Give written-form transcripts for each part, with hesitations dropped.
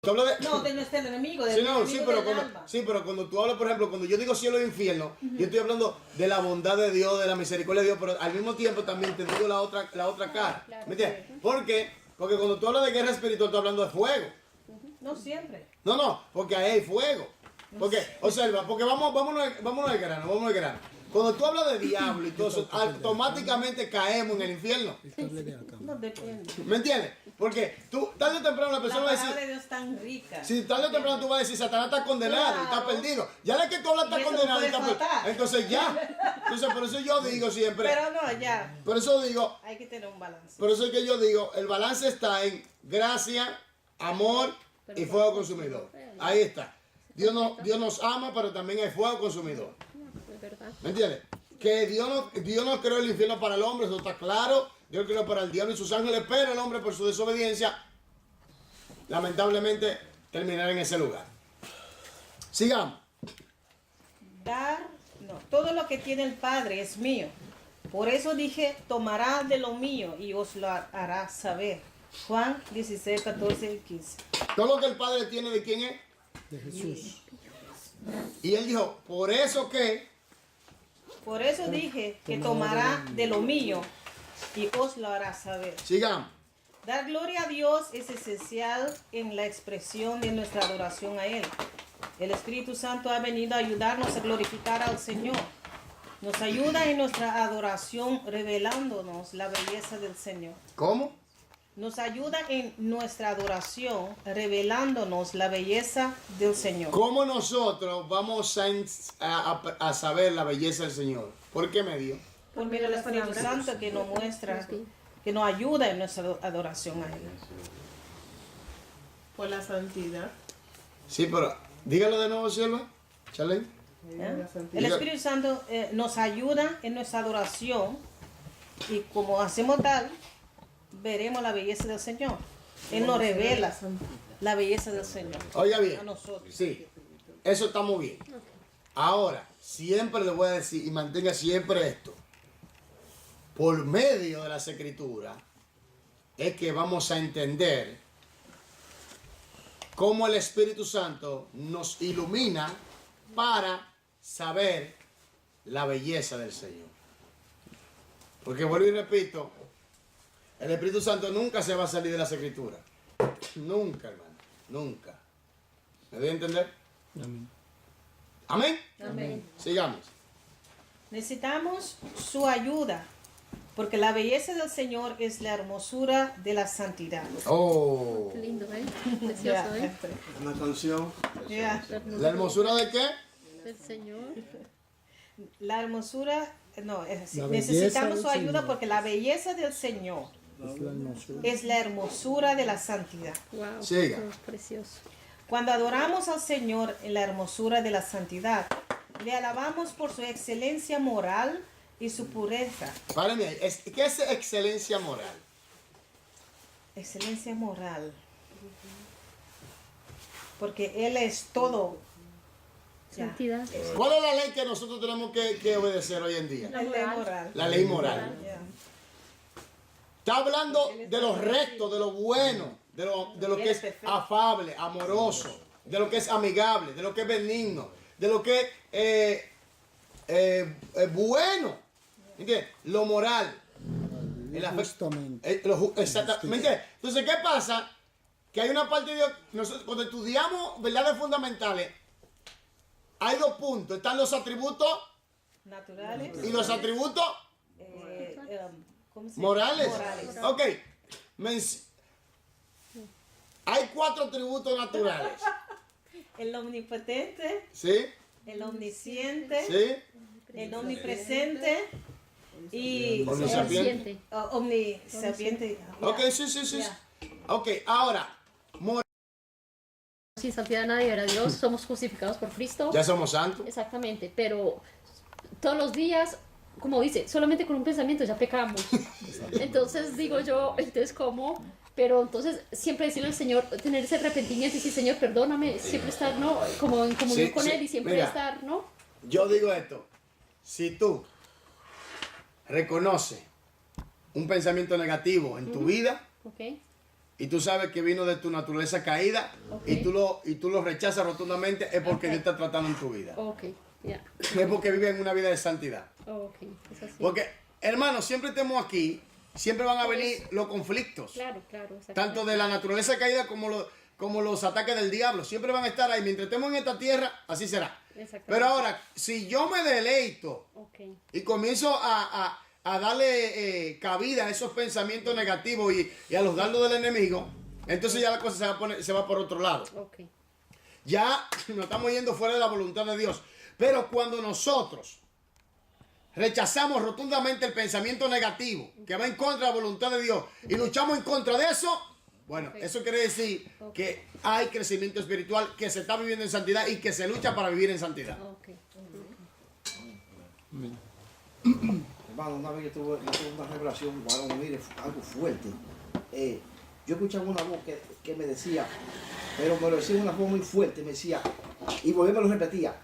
Tú hablas de... No, de nuestro enemigo, del Sí, no, enemigo del alma. pero cuando tú hablas, por ejemplo, cuando yo digo cielo e infierno, yo estoy hablando de la bondad de Dios, de la misericordia de Dios, pero al mismo tiempo también te digo la otra cara. Claro, ¿Me entiendes? sí. ¿Por qué? Porque cuando tú hablas de guerra espiritual, tú estás hablando de fuego. No siempre. No, porque ahí hay fuego. Porque, observa, porque vámonos al grano. Cuando tú hablas de diablo y todo eso, automáticamente caemos en el infierno. No depende. ¿Me entiendes? Porque tú, tarde o temprano la La persona va a palabra decir... de Dios es tan rica. Si tarde o temprano tú vas a decir, Satanás está condenado, y está Claro. perdido. Ya de que tú hablas Y está eso no condenado y puede está perdido. faltar. Entonces ya. Entonces por eso yo digo siempre. Pero no, ya. Por eso digo, Hay que tener un balance. por eso es que yo digo, el balance está en gracia, amor y fuego consumidor. Ahí está. Dios nos ama, pero también hay fuego consumidor. Es verdad. ¿Me entiendes? Que Dios no creó el infierno para el hombre, eso está claro. Dios creó para el diablo y sus ángeles, pero el hombre por su desobediencia, lamentablemente, terminará en ese lugar. Sigamos. Todo lo que tiene el Padre es mío. Por eso dije, tomará de lo mío y os lo hará saber. Juan 16, 14 y 15. Todo lo que el Padre tiene, ¿de quién es? De Jesús. Y él dijo, por eso dije que tomará de lo mío y os lo hará saber. sigamos. Dar gloria a Dios es esencial en la expresión de nuestra adoración a Él. El Espíritu Santo ha venido a ayudarnos a glorificar al Señor. Nos ayuda en nuestra adoración revelándonos la belleza del Señor. ¿Cómo? Nos ayuda en nuestra adoración revelándonos la belleza del Señor. ¿Cómo nosotros vamos a saber la belleza del Señor? ¿Por qué medio? Por medio del Espíritu Santo que nos muestra, que nos ayuda en nuestra adoración a Él. Por la santidad. Sí, pero dígalo de nuevo, Silva. Charlene. ¿Eh? El Espíritu Santo nos ayuda en nuestra adoración y como hacemos tal, veremos la belleza del Señor. Él nos revela la belleza del Señor Oiga bien. a nosotros. Sí, eso está muy bien. Ahora, siempre le voy a decir y mantenga siempre esto. Por medio de las escrituras es que vamos a entender cómo el Espíritu Santo nos ilumina para saber la belleza del Señor. Porque vuelvo y repito, el Espíritu Santo nunca se va a salir de las escrituras. Nunca, hermano. Nunca. ¿Me doy a entender? Amén. Amén. Amén. Sigamos. Necesitamos su ayuda, porque la belleza del Señor es la hermosura de la santidad. Oh. Qué lindo, ¿eh? Ya. Precioso, ¿eh? Una canción. Ya. ¿La hermosura de qué? Del Señor. La hermosura, no, es La necesitamos belleza su del ayuda Señor. porque la belleza del Señor Es la hermosura. es la hermosura de la santidad. Wow. Siga. Oh, precioso. Cuando adoramos al Señor en la hermosura de la santidad, le alabamos por su excelencia moral y su pureza. Párame ahí. ¿Qué es excelencia moral? Excelencia moral. Porque Él es todo. Ya. Santidad. ¿Cuál es la ley que nosotros tenemos que obedecer hoy en día? Él es moral. La ley moral. Ya. Está hablando de lo recto, de lo bueno, de lo que es afable, amoroso, de lo que es amigable, de lo que es benigno, de lo que es bueno. ¿Entiendes? Lo moral. Justamente. Exactamente. Entonces, ¿qué pasa? Que hay una parte de nosotros, cuando estudiamos verdades fundamentales, hay dos puntos. Están los atributos Naturales. y los atributos ¿cómo se llama? morales. Morales. Ok. Hay 4 atributos naturales. El omnipotente, ¿Sí? el omnisciente, ¿Sí? el omnipresente y Omnisapiente. omnisapiente. Ok, sí. Ya. Ok, ahora, Sin santidad nadie verá a Dios. Somos justificados por Cristo. ya somos santos. Exactamente. Pero todos los días, como dice, solamente con un pensamiento ya pecamos. Entonces digo yo, entonces ¿cómo? Pero entonces siempre decirle al Señor, tener ese arrepentimiento y decir, Señor, perdóname, siempre estar, ¿no? Como en comunión Sí, con sí, Él y siempre mira. estar, ¿no? Yo digo esto. Si tú reconoces un pensamiento negativo en tu vida, Ok. y tú sabes que vino de tu naturaleza caída, Ok. y tú lo rechazas rotundamente, es porque Ok. Dios está tratando en tu vida. Ok, ya. Es porque vives en una vida de santidad. Ok, es así. Porque, hermanos, siempre estemos aquí, siempre van a venir los conflictos. Claro, claro. exactamente. Tanto de la naturaleza caída como los ataques del diablo. Siempre van a estar ahí. Mientras estemos en esta tierra, así será. Exactamente. Pero ahora, si yo me deleito Ok, y comienzo a darle cabida a esos pensamientos negativos y a los dardos del enemigo, entonces ya la cosa se va por otro lado. ok. Ya nos estamos yendo fuera de la voluntad de Dios. Pero cuando nosotros rechazamos rotundamente el pensamiento negativo que va en contra de la voluntad de Dios y luchamos en contra de eso, bueno, Ok. eso quiere decir que hay crecimiento espiritual, que se está viviendo en santidad y que se lucha para vivir en santidad. Ok. Hermano, una vez yo tuve una revelación, varón, mire, algo fuerte. Yo escuchaba una voz que me decía, pero me lo decía de una voz muy fuerte, me decía, y volví me lo repetía,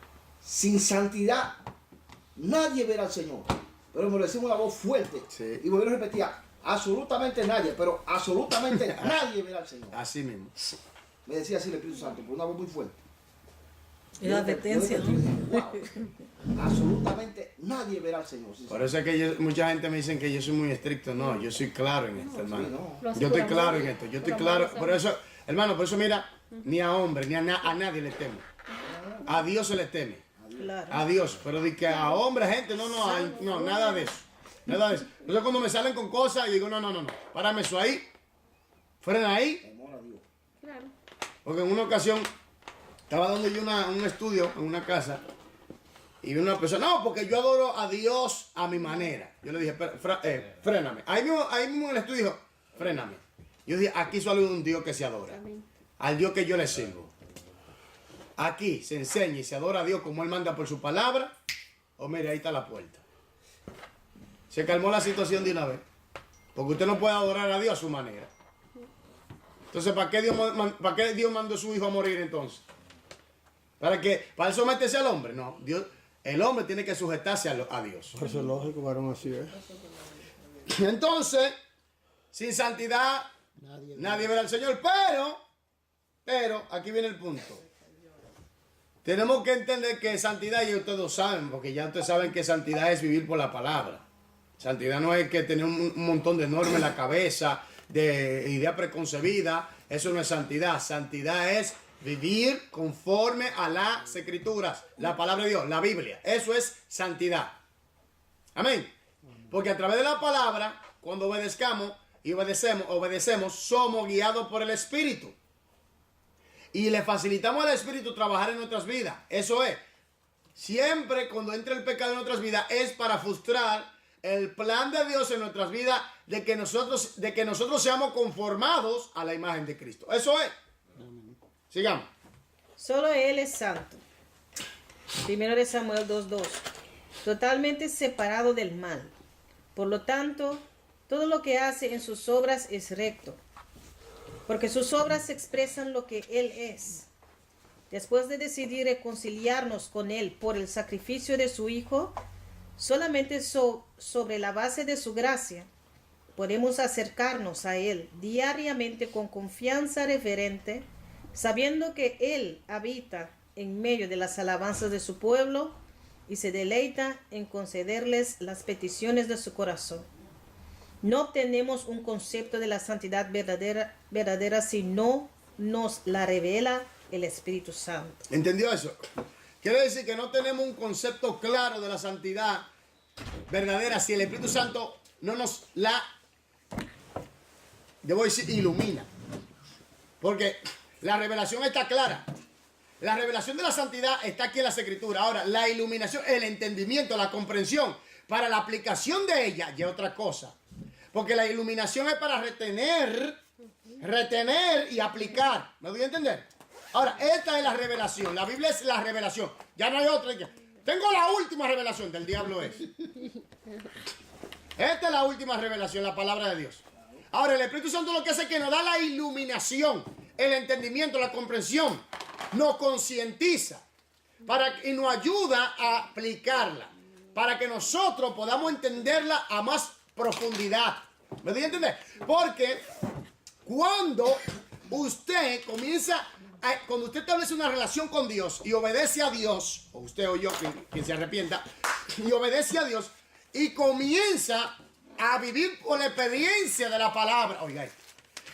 sin santidad nadie verá al Señor. Pero me lo decía una voz fuerte, Sí. y volví me lo repetía, absolutamente nadie, pero absolutamente nadie verá al Señor. Así mismo. Me decía así el Espíritu Santo, por una voz muy fuerte. Es la advertencia, Yo ¿no? dije, wow, absolutamente nadie verá al Señor. Sí, Por eso es que mucha gente me dice que yo soy muy estricto. No, yo soy claro en esto, hermano. no. Lo hace Yo por estoy amor. claro en esto. Yo estoy Por claro. amor, Por eso, hermano, por eso mira, ni a hombre, ni a nadie le temo. A Dios se le teme. Claro. A Dios. Pero de que a hombre, gente, no, nada de eso. Nada de eso. Entonces cuando me salen con cosas, yo digo, no. Párame eso ahí. Frena ahí. Amor a Dios. Claro. Porque en una ocasión estaba dando yo un estudio en una casa y vi una persona, no, porque yo adoro a Dios a mi manera. Yo le dije, fréname. Ahí mismo en el estudio dijo, fréname. Yo dije, aquí solo hay un Dios que se adora. Amén. Al Dios que yo le sirvo. Aquí se enseña y se adora a Dios como Él manda por su palabra. O mire, ahí está la puerta. Se calmó la situación de una vez. Porque usted no puede adorar a Dios a su manera. Entonces, ¿para qué Dios mandó a su hijo a morir entonces? ¿Para someterse al hombre? No, el hombre tiene que sujetarse a Dios. Eso es lógico, varón, así es. Entonces, sin santidad, nadie verá al Señor. Pero, aquí viene el punto. Tenemos que entender que santidad, y ustedes lo saben, porque ya ustedes saben que santidad es vivir por la palabra. Santidad no es que tener un montón de normas en la cabeza, de idea preconcebida. Eso no es santidad. Santidad es vivir conforme a las escrituras, la palabra de Dios, la Biblia. Eso es santidad. Amén. Porque a través de la palabra, cuando obedezcamos y obedecemos, somos guiados por el Espíritu. Y le facilitamos al Espíritu trabajar en nuestras vidas. Eso es. Siempre cuando entra el pecado en nuestras vidas es para frustrar el plan de Dios en nuestras vidas de que nosotros seamos conformados a la imagen de Cristo. Eso es. Sigamos. Solo Él es santo. Primero de Samuel 2:2. Totalmente separado del mal. Por lo tanto, todo lo que hace en sus obras es recto. Porque sus obras expresan lo que Él es. Después de decidir reconciliarnos con Él por el sacrificio de su Hijo, solamente sobre la base de su gracia, podemos acercarnos a Él diariamente con confianza reverente, sabiendo que Él habita en medio de las alabanzas de su pueblo y se deleita en concederles las peticiones de su corazón. No obtenemos un concepto de la santidad verdadera si no nos la revela el Espíritu Santo. ¿Entendió eso? Quiere decir que no tenemos un concepto claro de la santidad verdadera si el Espíritu Santo no nos la, debo decir, ilumina. Porque la revelación está clara. La revelación de la santidad está aquí en las Escrituras. Ahora, la iluminación, el entendimiento, la comprensión, para la aplicación de ella, ya es otra cosa. Porque la iluminación es para retener y aplicar. ¿Me doy a entender? Ahora, esta es la revelación. La Biblia es la revelación. Ya no hay otra. Tengo la última revelación del diablo es. Esta es la última revelación, la palabra de Dios. Ahora, el Espíritu Santo lo que hace es que nos da la iluminación, el entendimiento, la comprensión. Nos concientiza y nos ayuda a aplicarla. Para que nosotros podamos entenderla a más profundidad. ¿Me doy a entender? Porque Cuando usted comienza, cuando usted establece una relación con Dios y obedece a Dios, o usted o yo, quien se arrepienta, y obedece a Dios y comienza a vivir por la experiencia de la palabra, oiga,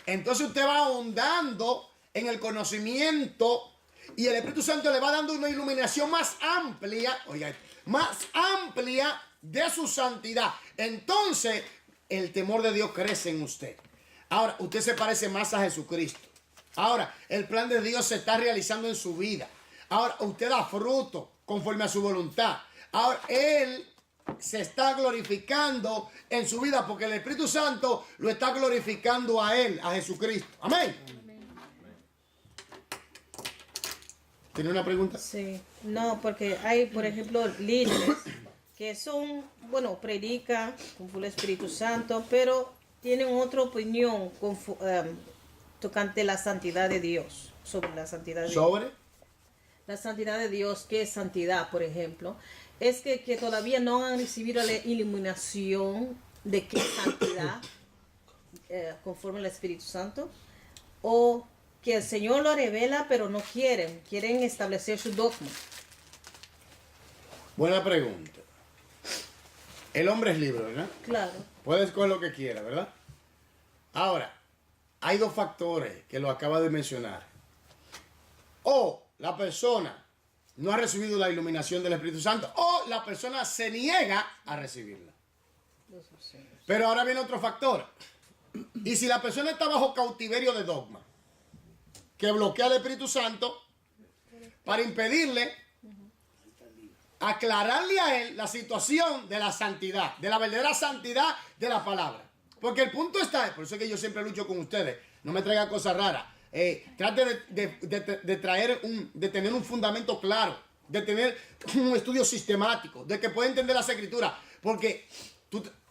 entonces usted va ahondando en el conocimiento y el Espíritu Santo le va dando una iluminación más amplia, oiga, más amplia de su santidad. Entonces el temor de Dios crece en usted. Ahora, usted se parece más a Jesucristo. Ahora, el plan de Dios se está realizando en su vida. Ahora, usted da fruto conforme a su voluntad. Ahora, Él se está glorificando en su vida porque el Espíritu Santo lo está glorificando a Él, a Jesucristo. Amén. ¿Tiene una pregunta? Sí, no, porque hay, por ejemplo, líderes que son, bueno, predican con el Espíritu Santo, pero tienen otra opinión tocante la santidad de Dios, sobre la santidad de Dios. ¿Sobre? La santidad de Dios, ¿qué es santidad, por ejemplo? Es que todavía no han recibido la iluminación de qué es santidad conforme al Espíritu Santo, o que el Señor lo revela, pero no quieren establecer su dogma. Buena pregunta. El hombre es libre, ¿verdad? Claro. Puede escoger lo que quiera, ¿verdad? Ahora, hay dos factores que lo acaba de mencionar. O la persona no ha recibido la iluminación del Espíritu Santo, o la persona se niega a recibirla. Pero ahora viene otro factor. Y si la persona está bajo cautiverio de dogma, que bloquea al Espíritu Santo para impedirle aclararle a él la situación de la santidad, de la verdadera santidad de la palabra. Porque el punto está, por eso es que yo siempre lucho con ustedes, no me traigan cosas raras. Trate de tener un fundamento claro, de tener un estudio sistemático, de que pueda entender las escrituras. Porque,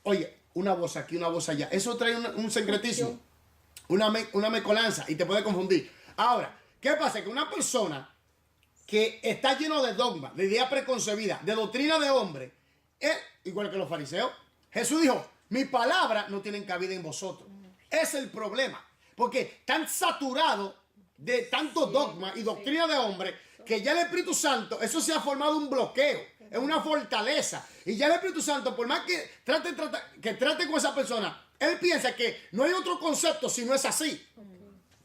oye, una voz aquí, una voz allá, eso trae un secretismo, una mezcolanza y te puede confundir. Ahora, ¿qué pasa? Que una persona que está lleno de dogmas, de ideas preconcebidas, de doctrina de hombre, es igual que los fariseos. Jesús dijo, mi palabra no tienen cabida en vosotros. Es el problema. Porque están saturados de tanto dogma y doctrina de hombre que ya el Espíritu Santo, eso se ha formado un bloqueo, es una fortaleza. Y ya el Espíritu Santo, por más que trate con esa persona, él piensa que no hay otro concepto si no es así.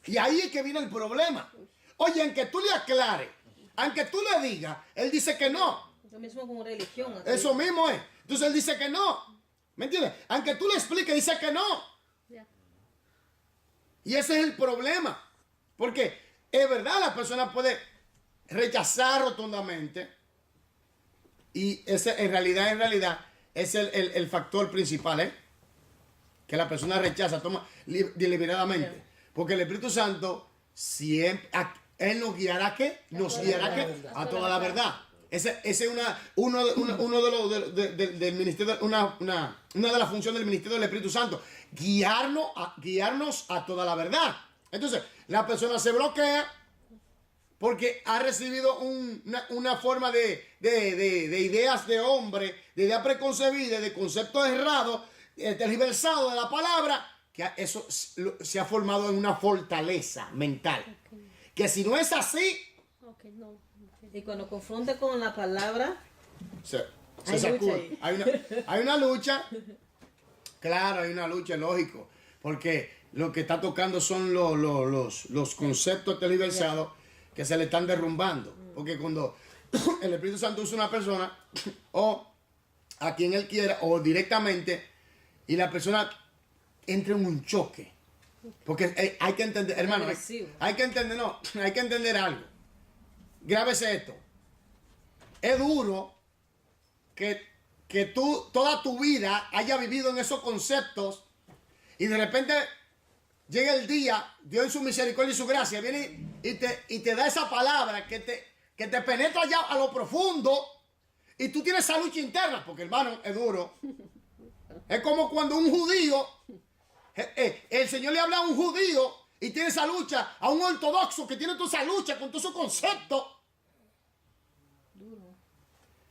Y ahí es que viene el problema. Oye, aunque tú le aclares, aunque tú le digas, él dice que no. Lo mismo como religión. Así. Eso mismo es. Entonces él dice que no. ¿Me entiendes? Aunque tú le expliques, dice que no. Yeah. Y ese es el problema. Porque es verdad, la persona puede rechazar rotundamente. Y ese en realidad, es el factor principal, ¿eh? Que la persona rechaza, toma deliberadamente. Yeah. Porque el Espíritu Santo siempre, Él nos guiará, ¿qué? Nos guiará, ¿qué? A toda la verdad. Ese es uno de los del ministerio, una de las funciones del ministerio del Espíritu Santo. Guiarnos a toda la verdad. Entonces, la persona se bloquea porque ha recibido una forma de ideas de hombre, de ideas preconcebidas, de conceptos errados, tergiversados de la palabra, que eso se ha formado en una fortaleza mental. Okay. Que si no es así, okay, no. Y cuando confronta con la palabra, se sacude. Hay una lucha. Claro, hay una lucha, lógico. Porque lo que está tocando son los conceptos tergiversados que se le están derrumbando. Porque cuando el Espíritu Santo usa una persona, o a quien él quiera, o directamente, y la persona entra en un choque. Porque hay que entender, hermano, hay que entender algo. Grábese esto. Es duro que tú toda tu vida hayas vivido en esos conceptos y de repente llega el día, Dios en su misericordia y su gracia viene y te da esa palabra que te penetra ya a lo profundo y tú tienes esa lucha interna, porque hermano, es duro. Es como cuando un judío, el Señor le habla a un judío y tiene esa lucha, a un ortodoxo que tiene toda esa lucha con todos esos conceptos.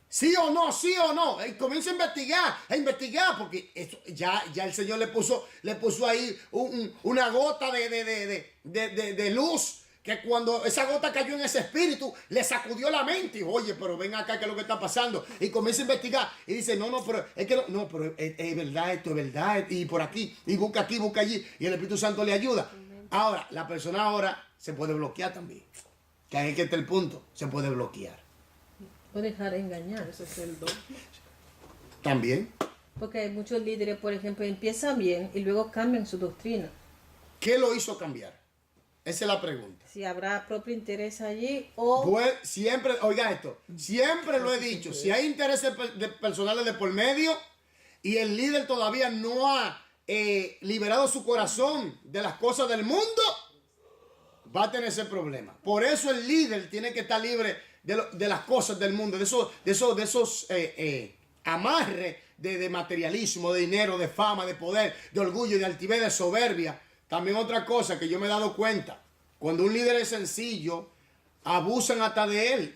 Sí o no, sí o no. Y comienza a investigar, porque eso, ya el Señor le puso ahí una gota de luz, que cuando esa gota cayó en ese espíritu, le sacudió la mente. Y dijo, oye, pero ven acá, ¿qué es lo que está pasando? Y comienza a investigar. Y dice, no, pero es que no, pero es verdad, esto es verdad. Y por aquí, y busca aquí, busca allí. Y el Espíritu Santo le ayuda. Ahora, la persona ahora se puede bloquear también. Que ahí es que está el punto. Se puede bloquear. O dejar engañar, ese es el don. También. Porque hay muchos líderes, por ejemplo, empiezan bien y luego cambian su doctrina. ¿Qué lo hizo cambiar? Esa es la pregunta. Si habrá propio interés allí o... Pues siempre, oiga esto, siempre lo he dicho, si hay intereses personales de por medio y el líder todavía no ha liberado su corazón de las cosas del mundo, va a tener ese problema. Por eso el líder tiene que estar libre de las cosas del mundo, de esos amarres de materialismo, de dinero, de fama, de poder, de orgullo, de altivez, de soberbia. También otra cosa que yo me he dado cuenta, cuando un líder es sencillo, abusan hasta de él,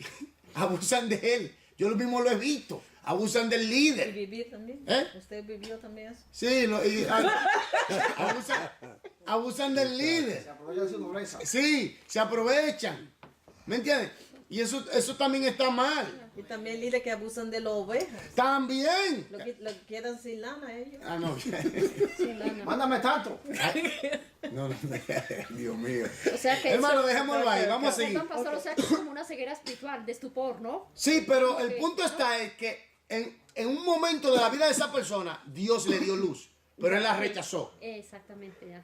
abusan de él. Yo lo mismo lo he visto, abusan del ¿Y líder. vivir también? ¿Eh? ¿Usted vivió también eso? Sí, abusan del líder. Se aprovecha de su nobleza. Sí, se aprovechan. ¿Me entiendes? Y eso también está mal. Y también líderes que abusan de las ovejas. También. Lo quedan sin lana ellos. Ah, no. Sí, lana. Mándame tanto. No, Dios mío. O sea que Hermano, dejémoslo ahí, vamos a seguir. perdón, pastor, o sea que es como una ceguera espiritual, de estupor, ¿no? Sí, pero el Ok, punto ¿no? está en que en un momento de la vida de esa persona, Dios le dio luz, pero él la rechazó. Exactamente, ya.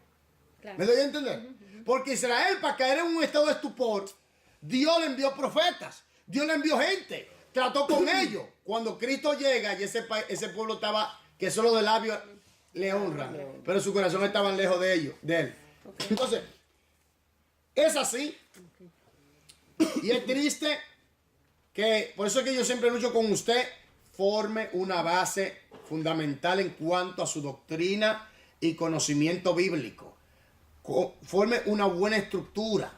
Claro. ¿Me doy a entender? Porque Israel, para caer en un estado de estupor, Dios le envió profetas, Dios le envió gente, trató con ellos. Cuando Cristo llega y ese pueblo estaba, que solo de labios le honran, pero su corazón estaba lejos de ellos, de él. Entonces, es así. Y es triste que, por eso es que yo siempre lucho con usted, forme una base fundamental en cuanto a su doctrina y conocimiento bíblico. Forme una buena estructura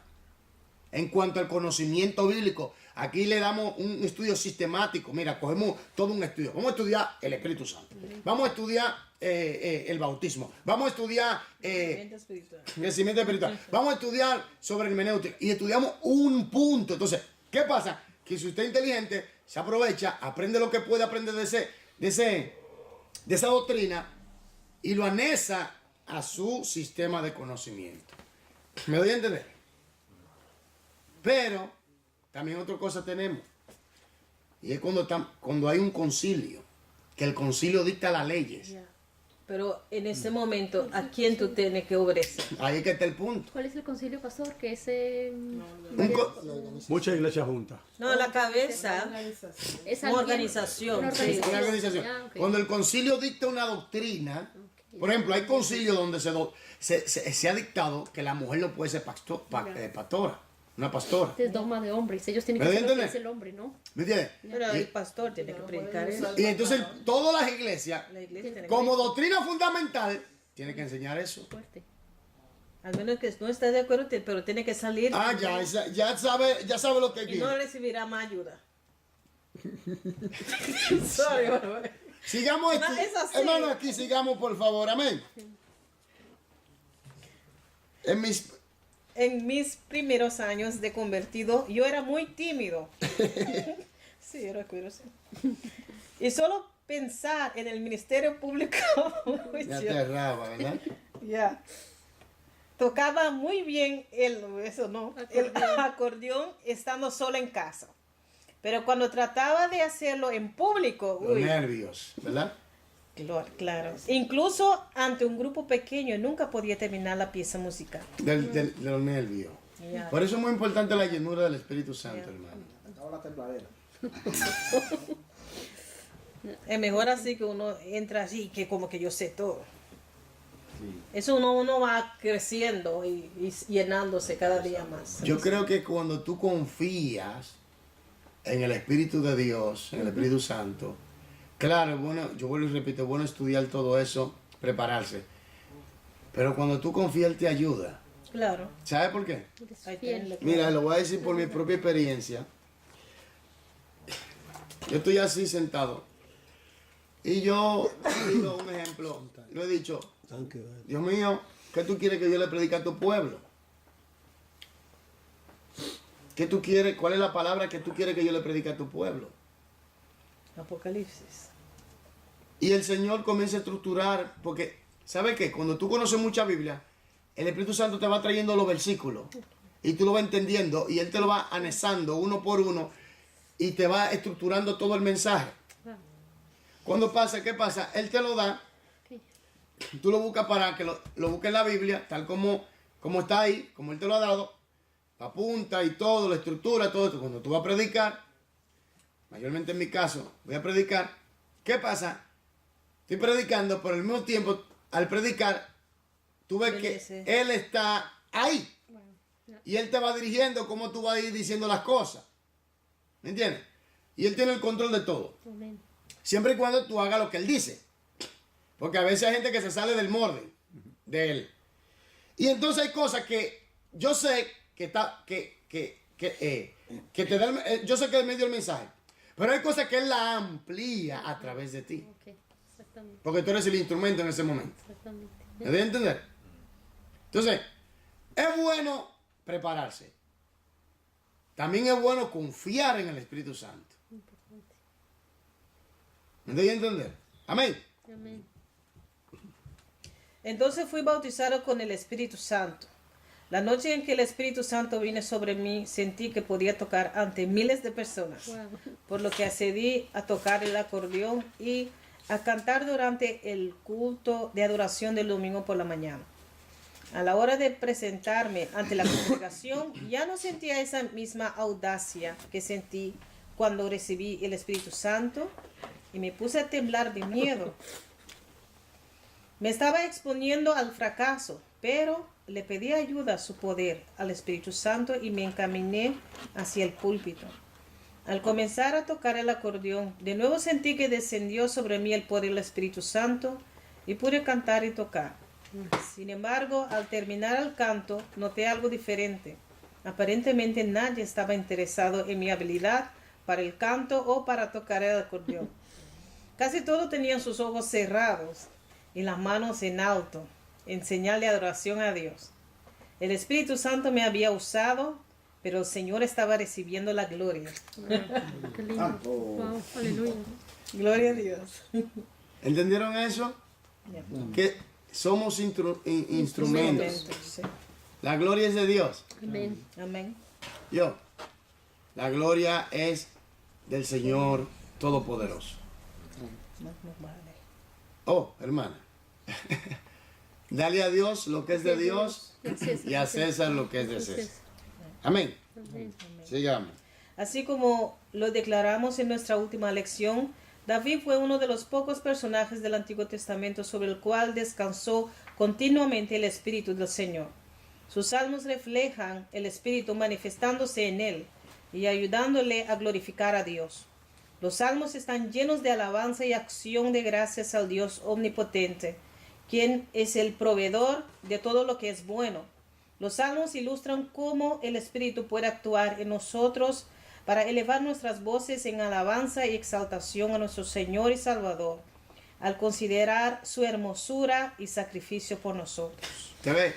en cuanto al conocimiento bíblico. Aquí le damos un estudio sistemático. Mira, cogemos todo un estudio. Vamos a estudiar el Espíritu Santo. Vamos a estudiar el bautismo. Vamos a estudiar crecimiento espiritual. Vamos a estudiar sobre hermenéutica. Y estudiamos un punto. Entonces, ¿qué pasa? Que si usted es inteligente, se aprovecha, aprende lo que puede aprender de esa doctrina y lo anexa a su sistema de conocimiento. ¿Me doy a entender? Pero también otra cosa tenemos. Y es cuando hay un concilio, que el concilio dicta las leyes. Pero en ese momento, ¿a quién tú tienes que obedecer? Ahí es que está el punto. ¿Cuál es el concilio, pastor? Que es Muchas iglesias juntas. No, la cabeza. es Una organización. Una Sí. Una organización. Ya, ok. Cuando el concilio dicta una doctrina, por ejemplo, hay concilios donde se ha dictado que la mujer no puede ser pastora, una pastora. Este es dogma de hombres. Ellos tienen que ¿Me hacer lo que entiendes? es el hombre, ¿no? ¿Me entiendes? Pero el pastor tiene que predicar eso. Y entonces todas las iglesias, La iglesia tiene que como doctrina fundamental, tienen que enseñar eso. Fuerte. Al menos que no esté de acuerdo, pero tiene que salir. Ah, ya sabe lo que Y no quiere. recibirá más ayuda. Sorry, hermano. Sigamos, No, es así. hermano, aquí sigamos, por favor, amén. En mis primeros años de convertido, yo era muy tímido. Sí, yo recuerdo, sí. Y solo pensar en el ministerio público, Me aterraba, ¿verdad? ya. Tocaba muy bien el acordeón estando sola en casa. Pero cuando trataba de hacerlo en público, Los nervios, ¿verdad? claro. Incluso ante un grupo pequeño, nunca podía terminar la pieza musical. De los nervios. Ya. Por eso es muy importante la llenura del Espíritu Santo, Ya. hermano. Acaba la tembladera. Es mejor así que uno entra así, que como que yo sé todo. Eso uno va creciendo y llenándose cada día más. Yo creo que cuando tú confías en el Espíritu de Dios, en el Espíritu Santo, claro, bueno, yo vuelvo y repito, es bueno estudiar todo eso, prepararse. Pero cuando tú confías, Él te ayuda. Claro. ¿Sabes por qué? Hay que Fiel. tenerlo claro. Mira, lo voy a decir por mi propia experiencia. Yo estoy así sentado. Y yo digo un ejemplo. Lo he dicho. Dios mío, ¿qué tú quieres que yo le predique a tu pueblo? ¿Qué tú quieres? ¿Cuál es la palabra que tú quieres que yo le predique a tu pueblo? Apocalipsis. Y el Señor comienza a estructurar, porque, ¿sabes qué? Cuando tú conoces mucha Biblia, el Espíritu Santo te va trayendo los versículos y tú lo vas entendiendo y Él te lo va anexando uno por uno y te va estructurando todo el mensaje. Cuando pasa, ¿qué pasa? Él te lo da, tú lo buscas para que lo busques en la Biblia, tal como está ahí, como Él te lo ha dado, la apunta y todo, la estructura, todo esto. Cuando tú vas a predicar, mayormente en mi caso, voy a predicar, ¿qué pasa? Estoy predicando, pero al mismo tiempo, al predicar, tú ves que Él está ahí. Y Él te va dirigiendo cómo tú vas a ir diciendo las cosas. ¿Me entiendes? Y Él tiene el control de todo. Amén. Siempre y cuando tú hagas lo que Él dice. Porque a veces hay gente que se sale del molde de Él. Y entonces hay cosas que yo sé que te da yo sé que Él me dio el mensaje. Pero hay cosas que Él la amplía a través de ti. Ok, exactamente. Porque tú eres el instrumento en ese momento. Exactamente. ¿Me debes entender? Entonces, es bueno prepararse. También es bueno confiar en el Espíritu Santo. Importante. ¿Me debes entender? Amén. Amén. Entonces fui bautizado con el Espíritu Santo. La noche en que el Espíritu Santo vino sobre mí, sentí que podía tocar ante miles de personas, Wow. por lo que accedí a tocar el acordeón y a cantar durante el culto de adoración del domingo por la mañana. A la hora de presentarme ante la congregación, ya no sentía esa misma audacia que sentí cuando recibí el Espíritu Santo y me puse a temblar de miedo. Me estaba exponiendo al fracaso, pero le pedí ayuda a su poder, al Espíritu Santo, y me encaminé hacia el púlpito. Al comenzar a tocar el acordeón, de nuevo sentí que descendió sobre mí el poder del Espíritu Santo y pude cantar y tocar. Sin embargo, al terminar el canto, noté algo diferente. Aparentemente nadie estaba interesado en mi habilidad para el canto o para tocar el acordeón. Casi todos tenían sus ojos cerrados y las manos en alto, en señal de adoración a Dios. El Espíritu Santo me había usado, pero el Señor estaba recibiendo la gloria. Qué lindo. Wow. Aleluya. Gloria a Dios. ¿Entendieron eso? Que somos instrumentos. Sí. La gloria es de Dios. Amén. Amén. La gloria es del Señor Todopoderoso. Más nos vale. Oh, hermana. Dale a Dios lo que es de Dios y a César lo que es de César. Amén. Amén. Sigamos. Así como lo declaramos en nuestra última lección, David fue uno de los pocos personajes del Antiguo Testamento sobre el cual descansó continuamente el Espíritu del Señor. Sus salmos reflejan el Espíritu manifestándose en él y ayudándole a glorificar a Dios. Los salmos están llenos de alabanza y acción de gracias al Dios omnipotente, quien es el proveedor de todo lo que es bueno. Los salmos ilustran cómo el Espíritu puede actuar en nosotros para elevar nuestras voces en alabanza y exaltación a nuestro Señor y Salvador, al considerar su hermosura y sacrificio por nosotros. ¿Te ve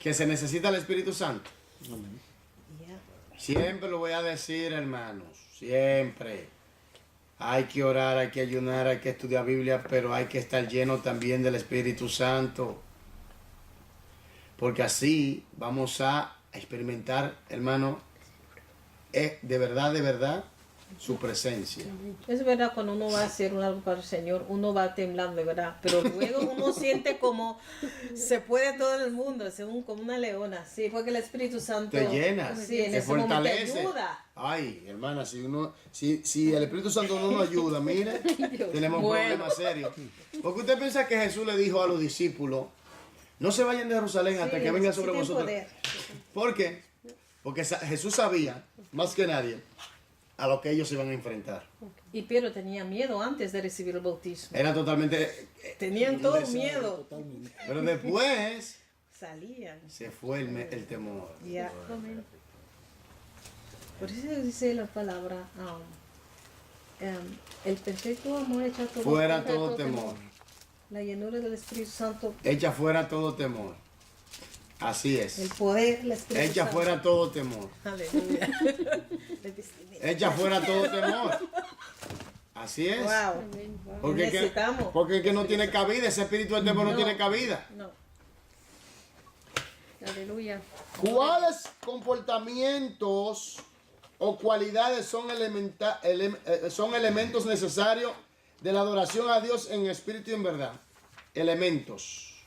que se necesita el Espíritu Santo? Ya. Siempre lo voy a decir, hermanos. Siempre. Hay que orar, hay que ayunar, hay que estudiar Biblia, pero hay que estar lleno también del Espíritu Santo. Porque así vamos a experimentar, hermano, de verdad, su presencia. Es verdad, cuando uno va a hacer algo para el Señor, uno va temblando, de verdad. Pero luego uno siente como se puede todo el mundo, es como una leona. Sí, porque el Espíritu Santo Te llena, sí, en te ese momento te fortalece. ayuda. Ay, hermana, si el Espíritu Santo no nos ayuda, mire, tenemos problemas serios. Porque usted piensa que Jesús le dijo a los discípulos, no se vayan de Jerusalén hasta Sí, que venga sobre sí tiene vosotros. poder. ¿Por qué? Porque Jesús sabía, más que nadie, a lo que ellos se iban a enfrentar. Y Pedro tenía miedo antes de recibir el bautismo. Era totalmente... Tenían todo miedo. Totalmente. Pero después Salían. se fue el temor. Ya. Por eso dice la palabra, El perfecto amor echa todo Fuera fuera todo todo temor. La llenura del Espíritu Santo, Echa fuera todo temor. Así es. el poder del Espíritu Echa Santo. fuera todo temor. Aleluya. Echa fuera todo temor. Así es. Wow. Amén, wow. Porque Necesitamos. porque es que no tiene cabida, ese espíritu del temor no tiene cabida. No. Aleluya. ¿Cuáles comportamientos o cualidades son, son elementos necesarios de la adoración a Dios en espíritu y en verdad? Elementos.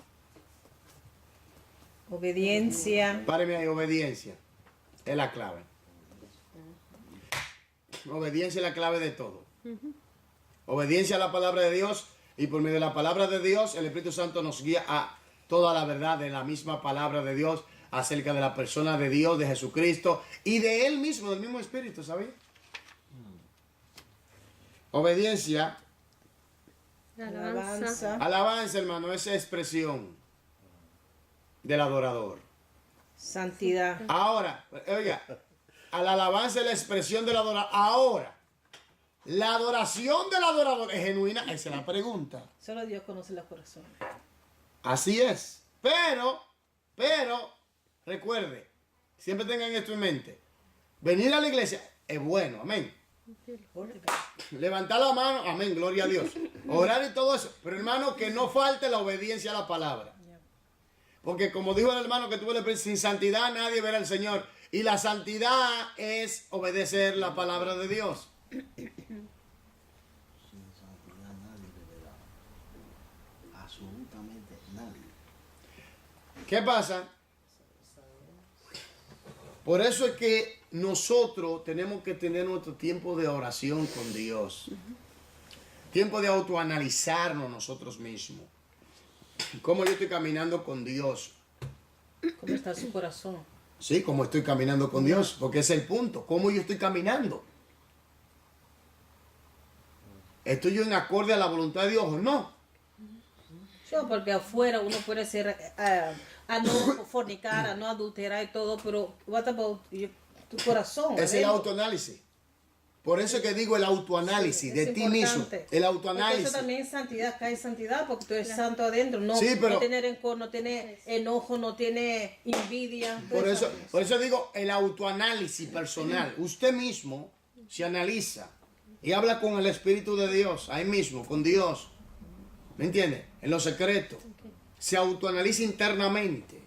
Obediencia. Páreme ahí, obediencia. Es la clave. Obediencia es la clave de todo. Obediencia a la palabra de Dios, y por medio de la palabra de Dios el Espíritu Santo nos guía a toda la verdad de la misma palabra de Dios acerca de la persona de Dios, de Jesucristo y de Él mismo, del mismo Espíritu, ¿sabes? Obediencia, Alabanza. alabanza, hermano, esa expresión del adorador. Santidad. Ahora, oiga, a la alabanza es la expresión del adorador. Ahora, la adoración del adorador es genuina, esa es la pregunta. Solo Dios conoce los corazones. Así es. Pero, recuerde, siempre tengan esto en mente. Venir a la iglesia es bueno, amén. Levantar la mano, amén, gloria a Dios. Orar y todo eso. Pero hermano, que no falte la obediencia a la palabra. Porque como dijo el hermano que tuvo sin santidad nadie verá al Señor. Y la santidad es obedecer la palabra de Dios. Sin santidad nadie beberá. Absolutamente nadie. ¿Qué pasa? Por eso es que nosotros tenemos que tener nuestro tiempo de oración con Dios. Tiempo de autoanalizarnos nosotros mismos. ¿Cómo yo estoy caminando con Dios? ¿Cómo está su corazón? Sí, cómo estoy caminando con Dios, porque ese es el punto. ¿Cómo yo estoy caminando? ¿Estoy yo en acorde a la voluntad de Dios o no? Sí, porque afuera uno puede ser a no fornicar, a no adulterar y todo, pero what about tu corazón? Es el adentro? autoanálisis. Por eso es que digo el autoanálisis Sí, de es ti mismo. importante. El Porque autoanálisis. eso también es santidad, cae santidad, porque tú eres santo adentro. No, Sí, pero- no tiene rencor, no tiene enojo, no tiene envidia. Por eso digo el autoanálisis personal. Usted mismo se analiza y habla con el Espíritu de Dios, ahí mismo, con Dios. ¿Me entiende? En lo secreto. Se autoanaliza internamente.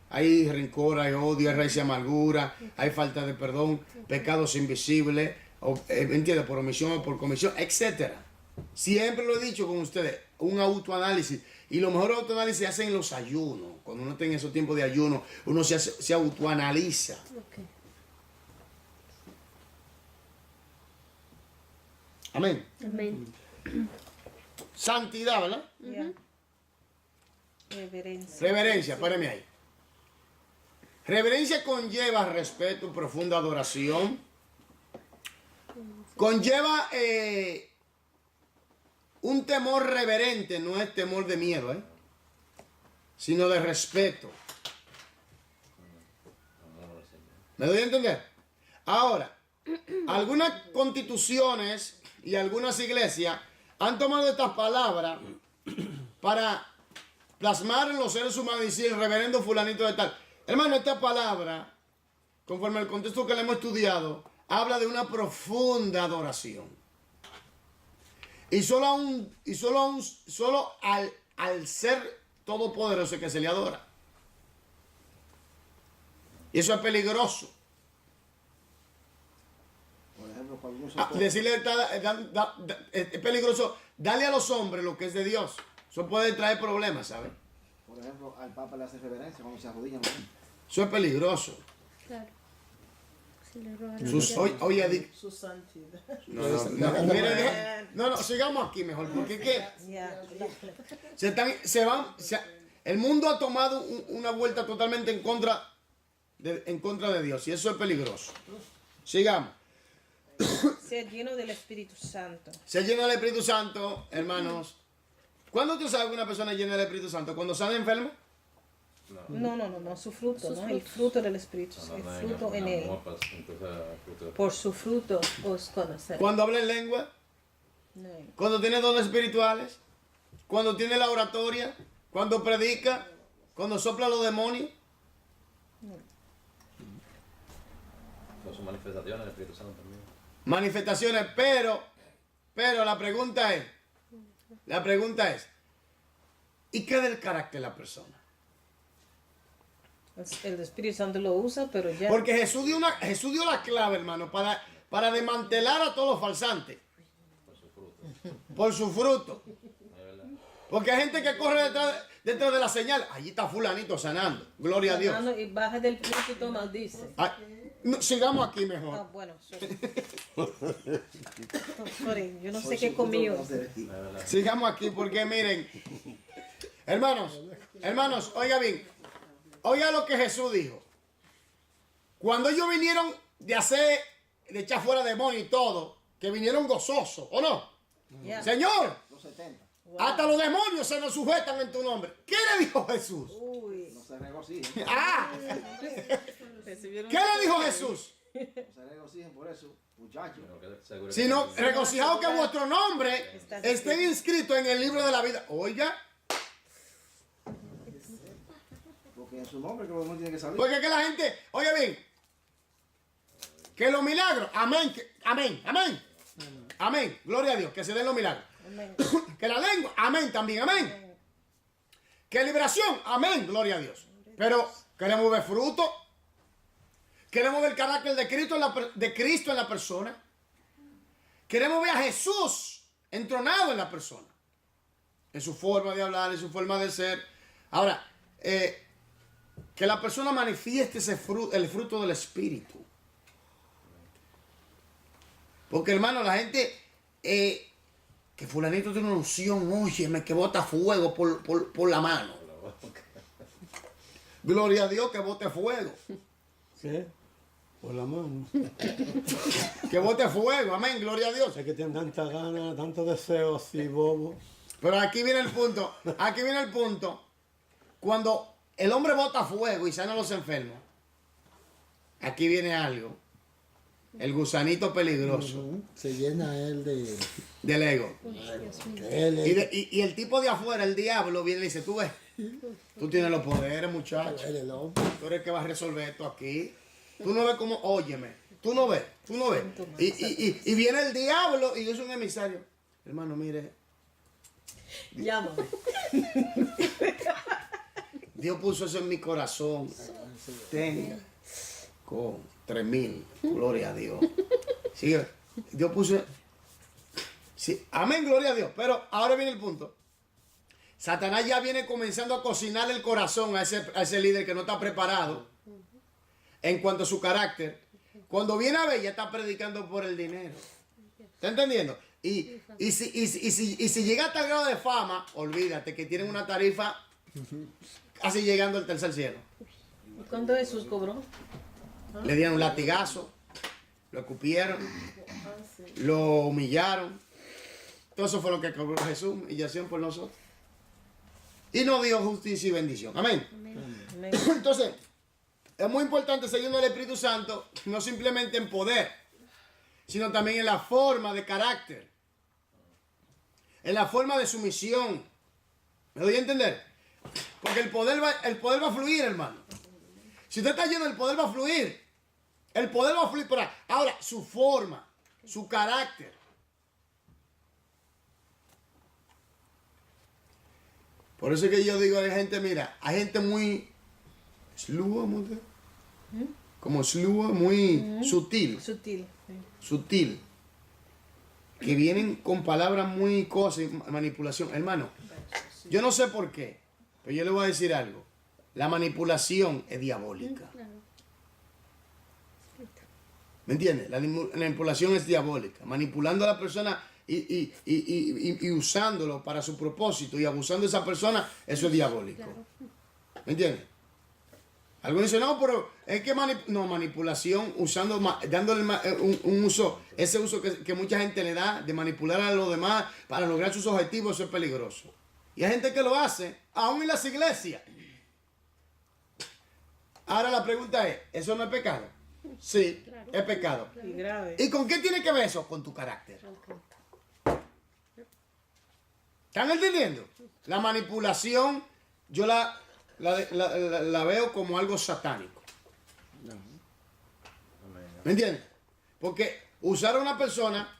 Hay rencor, hay odio, hay raíz de amargura, hay falta de perdón, pecados invisibles, ¿me entiende? Por omisión o por comisión, etc. Siempre lo he dicho con ustedes, un autoanálisis. Y lo mejor autoanálisis se hace en los ayunos. Cuando uno tiene esos tiempos de ayuno, uno se autoanaliza. Ok. Amén. Amén. Santidad, ¿verdad? Yeah. Reverencia. Reverencia, páreme ahí. Reverencia conlleva respeto, profunda adoración. Conlleva un temor reverente, no es temor de miedo, sino de respeto. ¿Me doy a entender? Ahora, algunas constituciones y algunas iglesias han tomado estas palabras para plasmar en los seres humanos y decir el reverendo fulanito de tal. Hermano, esta palabra, conforme al contexto que le hemos estudiado, habla de una profunda adoración. Y solo al ser todopoderoso que se le adora. Y eso es peligroso. Por ejemplo, cuando uno se Decirle es peligroso darle a los hombres lo que es de Dios. Eso puede traer problemas, ¿sabes? por ejemplo, al Papa le hace reverencia cuando se arrodilla. Eso es peligroso. Claro. Si le roban Oye, Su santidad. no, sigamos aquí mejor, porque es que Yeah. el mundo ha tomado una vuelta totalmente en contra de Dios, y eso es peligroso. Sigamos. Ser lleno del Espíritu Santo. Se llena el Espíritu Santo, hermanos. ¿Cuándo tú sabes que una persona es llena del Espíritu Santo? ¿Cuando sale enfermo? No, su fruto, ¿no? El fruto del Espíritu, el fruto en él. Por su fruto os conoceréis. Cuando habla en lengua, cuando tiene dones espirituales, cuando tiene la oratoria, cuando predica, cuando sopla a los demonios. Con sus manifestaciones, el Espíritu Santo también. Manifestaciones, pero la pregunta es, ¿y qué del carácter de la persona? El Espíritu Santo lo usa, pero ya... Porque Jesús dio la clave, hermano, para desmantelar a todos los falsantes. Por su fruto. Porque hay gente que corre detrás de la señal. Allí está fulanito sanando. Gloria a Dios. Y baja del púlpito maldice. No, sigamos aquí mejor. Ah, bueno, sorry, yo no sé qué comí hoy. Sigamos aquí porque miren, hermanos, oiga bien, oiga lo que Jesús dijo. Cuando ellos vinieron de echar fuera demonios y todo, que vinieron gozosos, ¿o no? Yeah. Señor, Los 70. hasta los demonios se nos sujetan en tu nombre. ¿Qué le dijo Jesús? Uy. No se regocijen. Recibieron ¿Qué le dijo Jesús? No se regocijen por eso, muchachos. Sino regocijaos que vuestro nombre esté inscrito en el libro de la vida. Oiga, Porque en su nombre que uno tiene que salir. porque es que la gente, oiga bien, que los milagros, amén, amén, gloria a Dios, que se den los milagros. Amén. Que la lengua, amén también, amén. Que liberación, amén, gloria a Dios. Pero queremos ver fruto, queremos ver el carácter de Cristo en la persona. Queremos ver a Jesús entronado en la persona, en su forma de hablar, en su forma de ser. Ahora, que la persona manifieste el fruto del Espíritu. Porque hermano, la gente, que fulanito tiene una unción, óyeme, que bota fuego por la mano. Gloria a Dios que bote fuego. ¿Qué? Por la mano. Que bote fuego, amén, gloria a Dios. Es que tienen tanta gana, tanto deseo así, bobo. Pero aquí viene el punto. Cuando el hombre bota fuego y sana a los enfermos, aquí viene algo. El gusanito peligroso Se llena él del ego. que él es, Y el tipo de afuera, el diablo, viene y dice, tú ves, tú tienes los poderes, muchacho. él es el hombre. Tú eres el que va a resolver esto aquí. Tú no ves cómo, óyeme, tú no ves. Y viene el diablo y yo soy un emisario. Hermano, mire, Llámame. Dios puso eso en mi corazón. Tenga con 3,000. Gloria a Dios. Sí, Dios puso. Sí, amén, gloria a Dios. Pero ahora viene el punto. Satanás ya viene comenzando a cocinar el corazón a ese líder que no está preparado en cuanto a su carácter. Cuando viene a ver, ya está predicando por el dinero. ¿Está entendiendo? Y si llega a tal grado de fama, olvídate que tienen una tarifa casi llegando al tercer cielo. ¿Y cuándo Jesús cobró? Le dieron un latigazo, lo escupieron, lo humillaron. Todo eso fue lo que cobró Jesús, humillación por nosotros. Y nos dio justicia y bendición. Amén. Amén. Entonces, es muy importante seguir el Espíritu Santo, no simplemente en poder, sino también en la forma de carácter, en la forma de sumisión. ¿Me doy a entender? Porque el poder va a fluir, hermano. Si usted está lleno, el poder va a fluir. El poder va a fluir por ahí. Ahora, su forma, su carácter. Por eso es que yo digo, hay gente, mira, hay gente muy slua, como slua, muy sutil, Sutil. que vienen con palabras muy cosas y manipulación. Hermano, yo no sé por qué, pero yo le voy a decir algo. La manipulación es diabólica. ¿Me entiendes? La manipulación es diabólica. Manipulando a la persona y usándolo para su propósito y abusando de esa persona, eso es diabólico. ¿Me entiendes? Algunos dicen, no, pero es que manipulación, dándole un uso, ese uso que mucha gente le da de manipular a los demás para lograr sus objetivos, eso es peligroso. Y hay gente que lo hace, aún en las iglesias. Ahora la pregunta es, ¿eso no es pecado? Sí, Claro. es pecado. Y grave. ¿Y con qué tiene que ver eso? Con tu carácter. ¿Están entendiendo? La manipulación yo la veo como algo satánico. ¿Me entiendes? Porque usar a una persona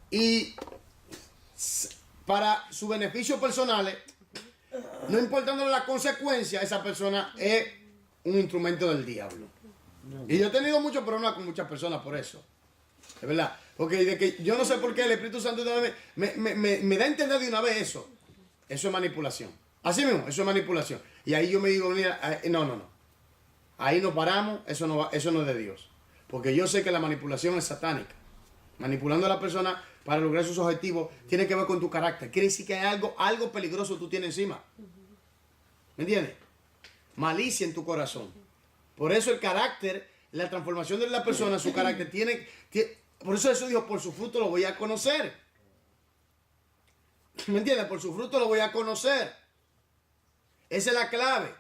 y para su beneficio personal, no importándole la consecuencia, esa persona es un instrumento del diablo. Y yo he tenido muchos problemas con muchas personas por eso. Es verdad. Porque de que yo no sé por qué el Espíritu Santo me da a entender de una vez eso. Eso es manipulación. Así mismo, eso es manipulación. Y ahí yo me digo, mira, no. Ahí nos paramos, eso no es de Dios. Porque yo sé que la manipulación es satánica. Manipulando a la persona para lograr sus objetivos tiene que ver con tu carácter. Quiere decir que hay algo peligroso tú tienes encima. ¿Me entiendes? Malicia en tu corazón. Por eso el carácter, la transformación de la persona, su carácter por eso Jesús dijo, por su fruto lo voy a conocer. ¿Me entiendes? Por su fruto lo voy a conocer. Esa es la clave.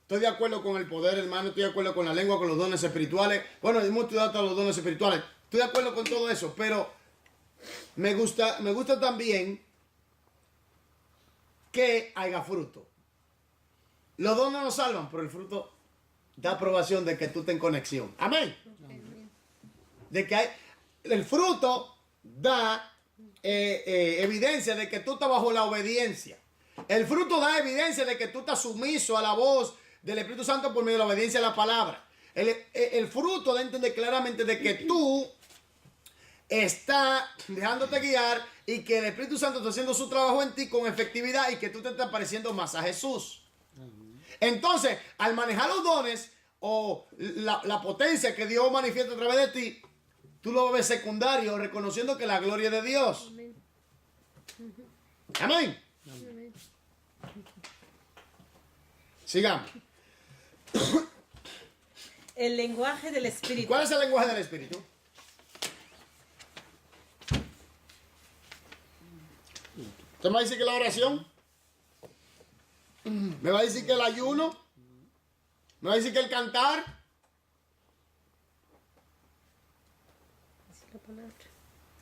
Estoy de acuerdo con el poder, hermano. Estoy de acuerdo con la lengua, con los dones espirituales. Bueno, hemos estudiado todos los dones espirituales. Estoy de acuerdo con todo eso, pero me gusta también que haya fruto. Los dones nos salvan, pero el fruto da aprobación de que tú estés en conexión. Amén. De que el fruto da evidencia de que tú estás bajo la obediencia. El fruto da evidencia de que tú estás sumiso a la voz del Espíritu Santo por medio de la obediencia a la palabra. El fruto da a entender claramente de que tú estás dejándote guiar y que el Espíritu Santo está haciendo su trabajo en ti con efectividad y que tú te estás pareciendo más a Jesús. Entonces, al manejar los dones o la potencia que Dios manifiesta a través de ti, tú lo ves secundario, reconociendo que la gloria es de Dios. Amén. Amén. Sigamos. El lenguaje del Espíritu. ¿Cuál es el lenguaje del Espíritu? ¿Usted me va a decir que la oración? ¿Me va a decir que el ayuno? ¿Me va a decir que el cantar? La palabra.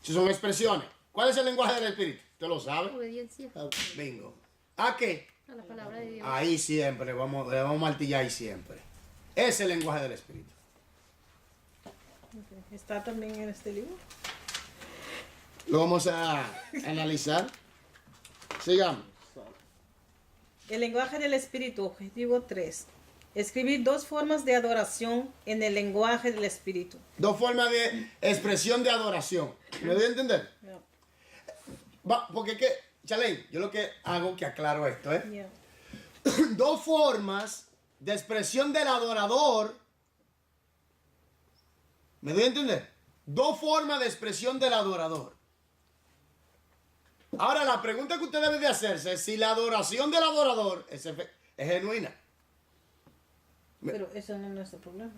Si son expresiones. ¿Cuál es el lenguaje del Espíritu? ¿Usted lo sabe? Obediencia Bingo. ¿A qué? a la palabra de Dios. Ahí siempre, le vamos a martillar ahí siempre. Ese es el lenguaje del Espíritu. ¿Está también en este libro? Lo vamos a analizar. Sigamos. El lenguaje del Espíritu, objetivo 3. Escribir dos formas de adoración en el lenguaje del Espíritu. Dos formas de expresión de adoración. ¿Me doy a entender? Yeah. Porque es que, Chalén, yo lo que hago que aclaro esto, ¿eh? Yeah. Dos formas de expresión del adorador. ¿Me doy a entender? Dos formas de expresión del adorador. Ahora, la pregunta que usted debe de hacerse es si la adoración del adorador es genuina. Pero eso no es nuestro problema.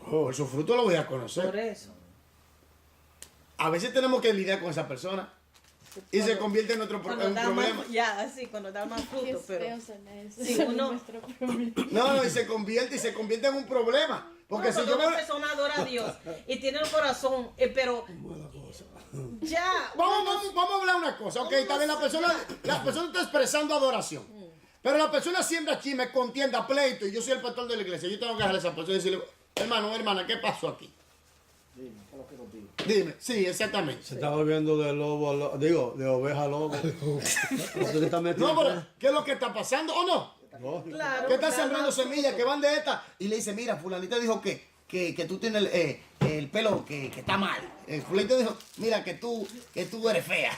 Por su fruto lo voy a conocer. Por eso. A veces tenemos que lidiar con esa persona y se convierte en otro Cuando en un da problema. más, ya, así, cuando da más fruto, pero... Sí, Sí, uno- nuestro problema. No, y se convierte en un problema. Porque si cuando yo una me... persona adora a Dios y tiene el corazón, pero ya, Vamos a hablar una cosa, ok, está bien, la persona está expresando adoración. Pero la persona siembra chisme, contienda, pleito, y yo soy el pastor de la iglesia. Yo tengo que dejarle a esa persona y decirle, hermano, hermana, ¿qué pasó aquí? Dime, ¿qué es lo que contigo? Dime, sí, exactamente. Se está volviendo de lobo a lobo, digo, de oveja a lobo. ¿Usted está metido? No, pero ¿qué es lo que está pasando o no? Lógico. claro. Que está da sembrando más semillas fruto. que van de esta y le dice, mira, fulanita dijo que tú tienes el pelo que está mal. Fulanita dijo, mira, que tú eres fea.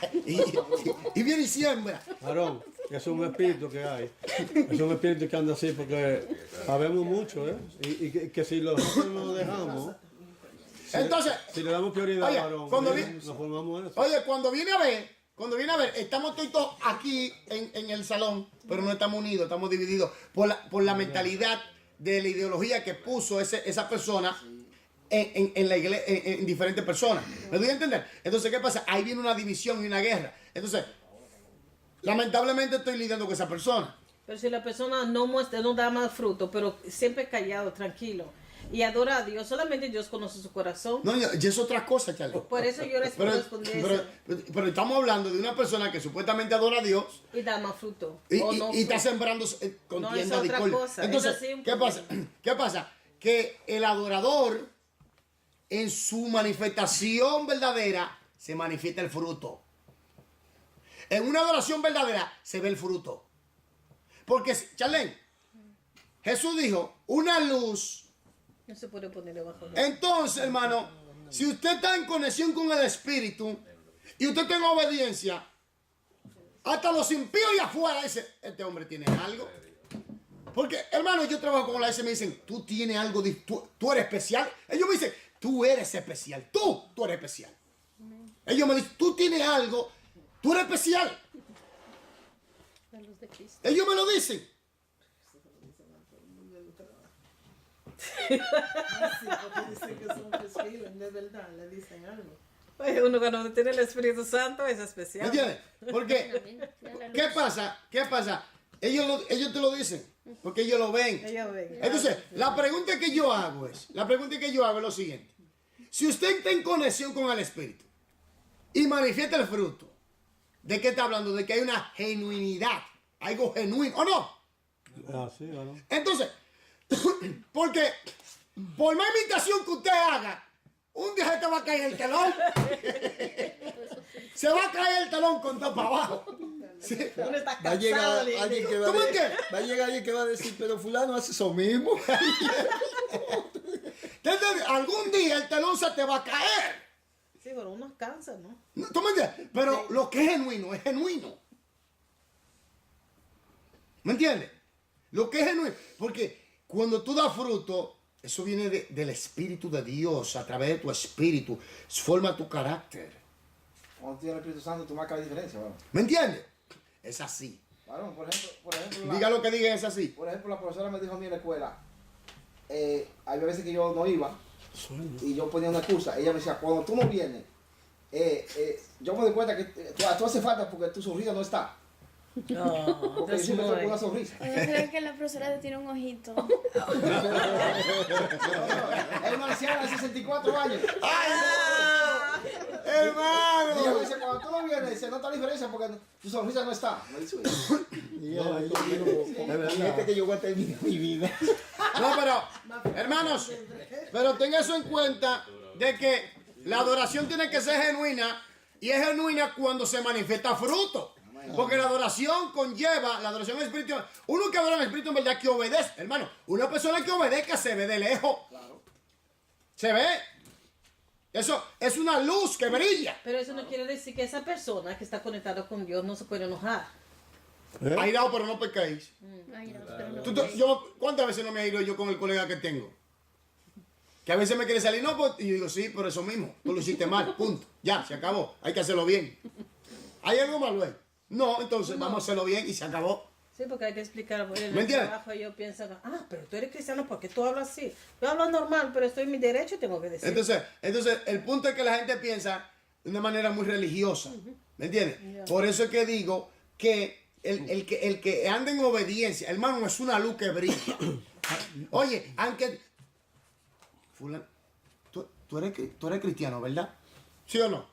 Y viene y siembra. Varón, es un espíritu que hay. Es un espíritu que anda así porque sabemos mucho, ¿eh? Y que si nosotros no lo dejamos, Entonces, si le damos prioridad, Oye, varón, cuando mira, vi- nos formamos eso. oye, cuando viene a ver, estamos todos aquí en el salón, pero no estamos unidos, estamos divididos por la mentalidad de la ideología que puso esa persona en la iglesia, en diferentes personas. ¿Me doy a entender? Entonces, ¿qué pasa? Ahí viene una división y una guerra. Entonces, lamentablemente estoy lidiando con esa persona. Pero si la persona no muestra, no da más fruto, pero siempre callado, tranquilo, y adora a Dios, solamente Dios conoce su corazón. No, ya es otra cosa, Charlie. Por eso yo respondí eso. Pero estamos hablando de una persona que supuestamente adora a Dios Y da más fruto. y, o no y está fruto. sembrando contienda, No, es otra discordia. cosa, Entonces, es así un ¿qué pasa? ¿Qué pasa? Que el adorador, en su manifestación verdadera, se manifiesta el fruto. En una adoración verdadera se ve el fruto. Porque, Charlene, Jesús dijo, una luz. No se puede poner debajo de Entonces, hermano, si usted está en conexión con el Espíritu y usted tiene obediencia, hasta los impíos y afuera dice, este hombre tiene algo. Porque, hermano, yo trabajo con la S y me dicen, tú tienes algo, tú eres especial. Ellos me dicen, tú eres especial, tú eres especial. Ellos me dicen, tú tienes algo, tú eres especial. La luz de Cristo. Ellos me lo dicen. Sí, porque dicen que son fresquiles, de verdad, le dicen algo. Oye, uno cuando tiene el Espíritu Santo es ¿Me especial. entiendes? Porque, Amén. Ya la luz. ¿qué pasa? ¿Qué pasa? Ellos te lo dicen, porque ellos lo ven. Ellos ven. Entonces, la pregunta que yo hago es lo siguiente. Si usted está en conexión con el Espíritu y manifiesta el fruto, ¿de qué está hablando? De que hay una genuinidad, algo genuino, ¿o no? Ah, sí, ¿o no? Entonces, porque por más imitación que usted haga, un día se te va a caer el telón. Se va a caer el telón con todo para abajo. Sí. Uno está Va a llegar cansado de alguien que va ¿Cómo a es que? va a llegar alguien que va a decir, pero fulano hace eso mismo. Entonces, algún día el telón se te va a caer. Sí, pero uno cansa, ¿no? ¿Tú me entiendes? Pero lo que es genuino. ¿Me entiendes? Lo que es genuino. Porque cuando tú das fruto, eso viene del Espíritu de Dios, a través de tu espíritu, forma tu carácter. Cuando tienes el Espíritu Santo, tú marcas la diferencia, varón. ¿Me entiendes? Es así. Varón, por ejemplo, Diga lo que diga, es así. por ejemplo, la profesora me dijo a mí en la escuela, hay veces que yo no iba y yo ponía una excusa. Ella me decía, cuando tú no vienes, yo me doy cuenta que tú haces falta porque tu sonrisa no está. No, Porque yo siempre tengo una sonrisa. Yo creo que la profesora te tiene un ojito. Es una anciana de 64 años. Y ella ¡Hermano! me dice, cuando tú no vienes, se nota la diferencia porque tu sonrisa no está. Me dice, Fíjate que yo voy a terminar mi vida. No, pero, hermanos, pero tenga eso en cuenta de que la adoración tiene que ser genuina y es genuina cuando se manifiesta fruto. Porque la adoración conlleva, la adoración espiritual, uno que adora en espíritu en verdad que obedece, hermano, una persona que obedezca se ve de lejos. Se ve. Eso es una luz que brilla. Pero eso no quiere decir que esa persona que está conectada con Dios no se puede enojar. Airado, pero no pecáis. Ay, no, pero no. ¿Cuántas veces no me he ido yo con el colega que tengo? Que a veces me quiere salir, no, pues, y yo digo, sí, pero eso mismo, tú lo hiciste mal, punto. Ya, se acabó, hay que hacerlo bien. ¿Hay algo malo ahí? No, entonces vamos a hacerlo bien y se acabó. Sí, porque hay que explicar. En ¿Me el entiendes? trabajo yo pienso, pero tú eres cristiano, ¿por qué tú hablas así? Yo hablo normal, pero estoy en mi derecho y tengo que decir. Entonces, el punto es que la gente piensa de una manera muy religiosa. ¿Me entiendes? Ya. Por eso es que digo que el que anda en obediencia, hermano, es una luz que brilla. Oye, aunque... Fulano, tú eres cristiano, ¿verdad? ¿Sí o no?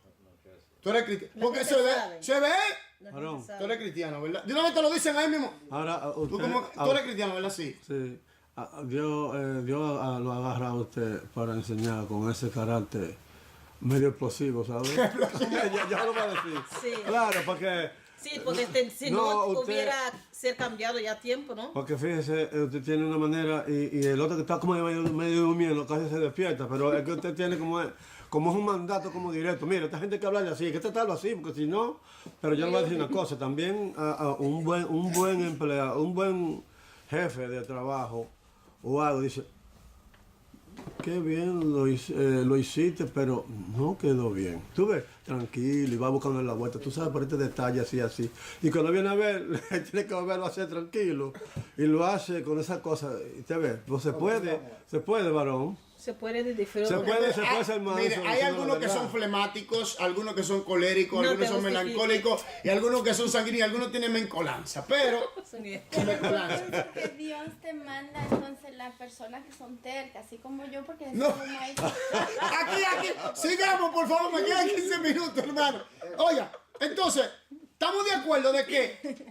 Tú eres cristiano. La Porque gente se ve, sabe. se ve. La gente Varón. sabe. Tú eres cristiano, ¿verdad? De una vez te lo dicen ahí mismo. Ahora, usted, Tú eres cristiano, ¿verdad? Sí. Sí. Dios lo agarra a usted para enseñar con ese carácter medio explosivo, ¿sabes? ya lo va a decir. Sí. Claro, porque Sí, porque si No, no, usted- hubiera ser cambiado ya a tiempo, ¿no? Porque fíjese, usted tiene una manera y el otro que está como medio durmiendo casi se despierta, pero es que usted tiene como es un mandato como directo. Mira, esta gente hay que hablarle así, hay que tratarlo así, porque si no, pero yo le voy a decir una cosa, también a un buen empleado, un buen jefe de trabajo o algo dice, qué bien lo hiciste, pero no quedó bien. Tú ves, tranquilo, y va buscando la vuelta. Tú sabes por este detalle así. Y cuando viene a ver, tiene que volverlo a hacer tranquilo. Y lo hace con esa cosa. Y te ves, pues se puede, varón. Se puede de diferentes. Se puede ser manso. Mire, hay diciendo algunos la que verdad. son flemáticos, algunos que son coléricos, No algunos te son justifiques. melancólicos y algunos que son sanguíneos, algunos tienen mencolanza, pero mencolanza. Porque Dios te manda entonces las personas que son tercas, así como yo, porque No. soy maestra. Aquí, sigamos, por favor, me quedan 15 minutos, hermano. Oiga, entonces, estamos de acuerdo de que,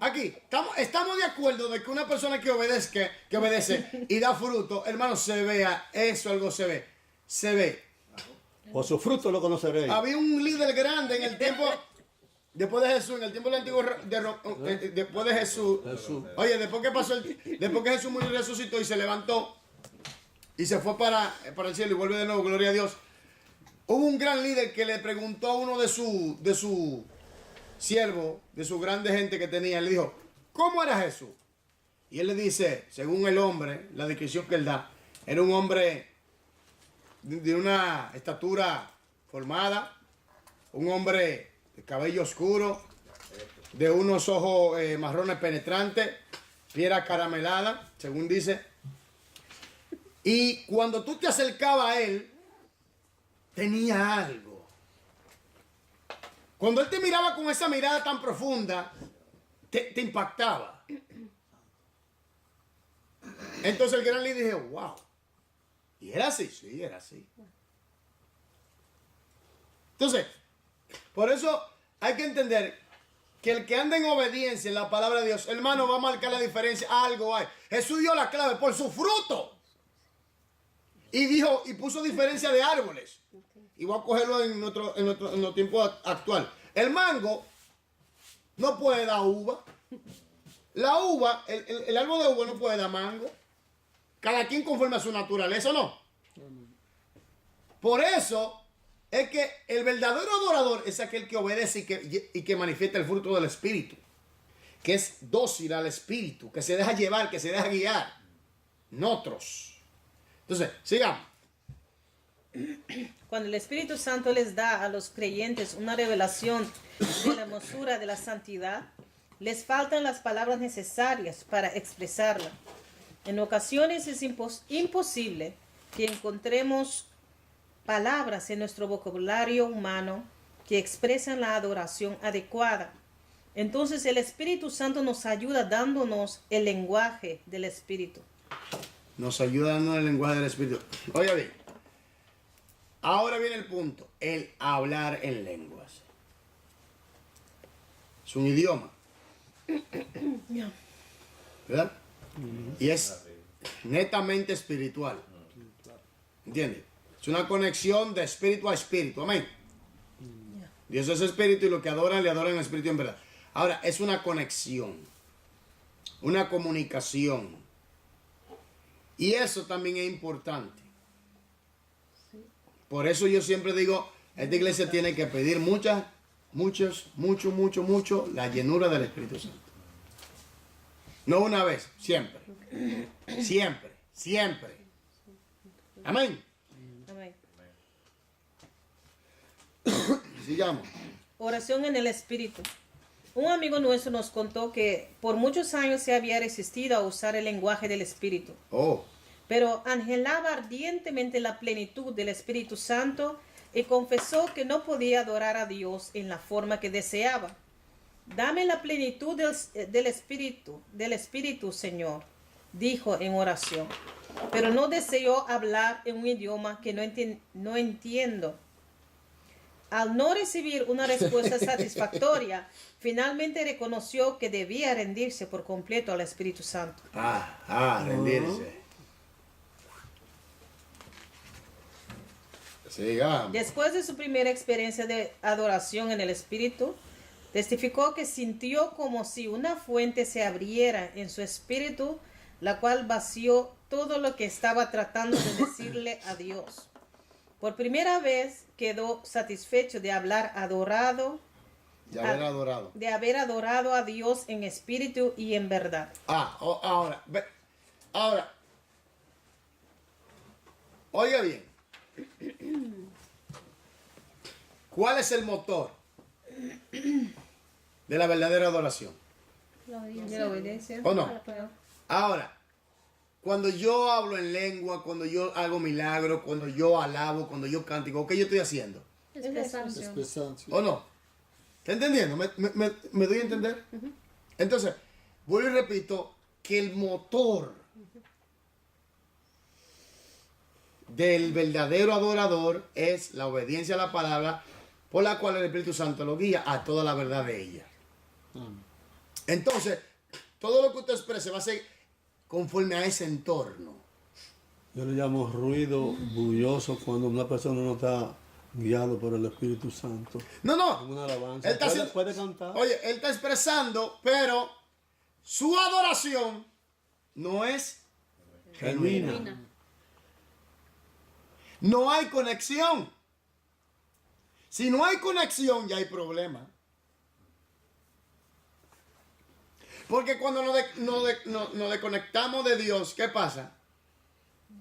estamos de acuerdo de que una persona que obedece y da fruto, hermano, se vea, eso algo se ve. Por su fruto lo conoceréis. Había un líder grande en el tiempo, después de Jesús, en el tiempo del antiguo, después de Jesús. Oye, después que Jesús murió y resucitó y se levantó y se fue para el cielo y vuelve de nuevo, gloria a Dios. Hubo un gran líder que le preguntó a uno de su siervo, de su grande gente que tenía, le dijo, ¿cómo era Jesús? Y él le dice, según el hombre, la descripción que él da, era un hombre de una estatura formada, un hombre de cabello oscuro, de unos ojos marrones penetrantes, piel acaramelada, según dice. Y cuando tú te acercabas a él, tenía algo. Cuando él te miraba con esa mirada tan profunda, te impactaba. Entonces el gran líder dijo, wow. ¿Y era así? Sí, era así. Entonces, por eso hay que entender que el que anda en obediencia en la palabra de Dios, hermano, va a marcar la diferencia. Algo hay. Jesús dio la clave por su fruto. Y dijo, y puso diferencia de árboles. Y voy a cogerlo en nuestro tiempo actual. El mango no puede dar uva. La uva, el árbol de uva no puede dar mango. Cada quien conforme a su naturaleza, ¿no? Por eso es que el verdadero adorador es aquel que obedece y que manifiesta el fruto del Espíritu. Que es dócil al Espíritu, que se deja llevar, que se deja guiar. Nosotros. Entonces, sigamos. Cuando el Espíritu Santo les da a los creyentes una revelación de la hermosura de la santidad, les faltan las palabras necesarias para expresarla. En ocasiones es imposible que encontremos palabras en nuestro vocabulario humano que expresan la adoración adecuada. Entonces el Espíritu Santo nos ayuda dándonos el lenguaje del Espíritu. Nos ayuda dando el lenguaje del Espíritu. Oiga bien. Ahora viene el punto. El hablar en lenguas. Es un idioma. ¿Verdad? Y es netamente espiritual. ¿Entiendes? Es una conexión de espíritu a espíritu. Amén. Dios es espíritu y lo que adoran, le adoran en espíritu y en verdad. Ahora, es una conexión. Una comunicación. Y eso también es importante. Por eso yo siempre digo, esta iglesia tiene que pedir mucho la llenura del Espíritu Santo. No una vez, siempre. Siempre. Amén. Amén. Sigamos. Oración en el Espíritu. Un amigo nuestro nos contó que por muchos años se había resistido a usar el lenguaje del Espíritu, Oh, pero anhelaba ardientemente la plenitud del Espíritu Santo y confesó que no podía adorar a Dios en la forma que deseaba. Dame la plenitud del Espíritu, Señor, dijo en oración, pero no deseó hablar en un idioma que no entiendo. Al no recibir una respuesta satisfactoria, finalmente reconoció que debía rendirse por completo al Espíritu Santo. rendirse. Sigamos. Después de su primera experiencia de adoración en el Espíritu, testificó que sintió como si una fuente se abriera en su espíritu, la cual vació todo lo que estaba tratando de decirle a Dios. Por primera vez quedó satisfecho de De haber adorado. de haber adorado a Dios en espíritu y en verdad. Ahora, oiga bien. ¿Cuál es el motor de la verdadera adoración? La obediencia. ¿O no? Ahora, cuando yo hablo en lengua, cuando yo hago milagros, cuando yo alabo, cuando yo canto, ¿qué yo estoy haciendo? Expresarse. Expresando, sí. ¿O no? ¿Está entendiendo? ¿Me doy a entender? Entonces, vuelvo y repito que el motor del verdadero adorador es la obediencia a la palabra por la cual el Espíritu Santo lo guía a toda la verdad de ella. Entonces, todo lo que usted exprese va a ser conforme a ese entorno. Yo le llamo ruido bulloso cuando una persona no está guiado por el Espíritu Santo. No, Como no. una alabanza. Él está Puede- haciendo- puede cantar. Oye, él está expresando, pero su adoración no es genuina. Genuina. No hay conexión. Si no hay conexión, ya hay problema. Porque cuando nos desconectamos de Dios, ¿qué pasa?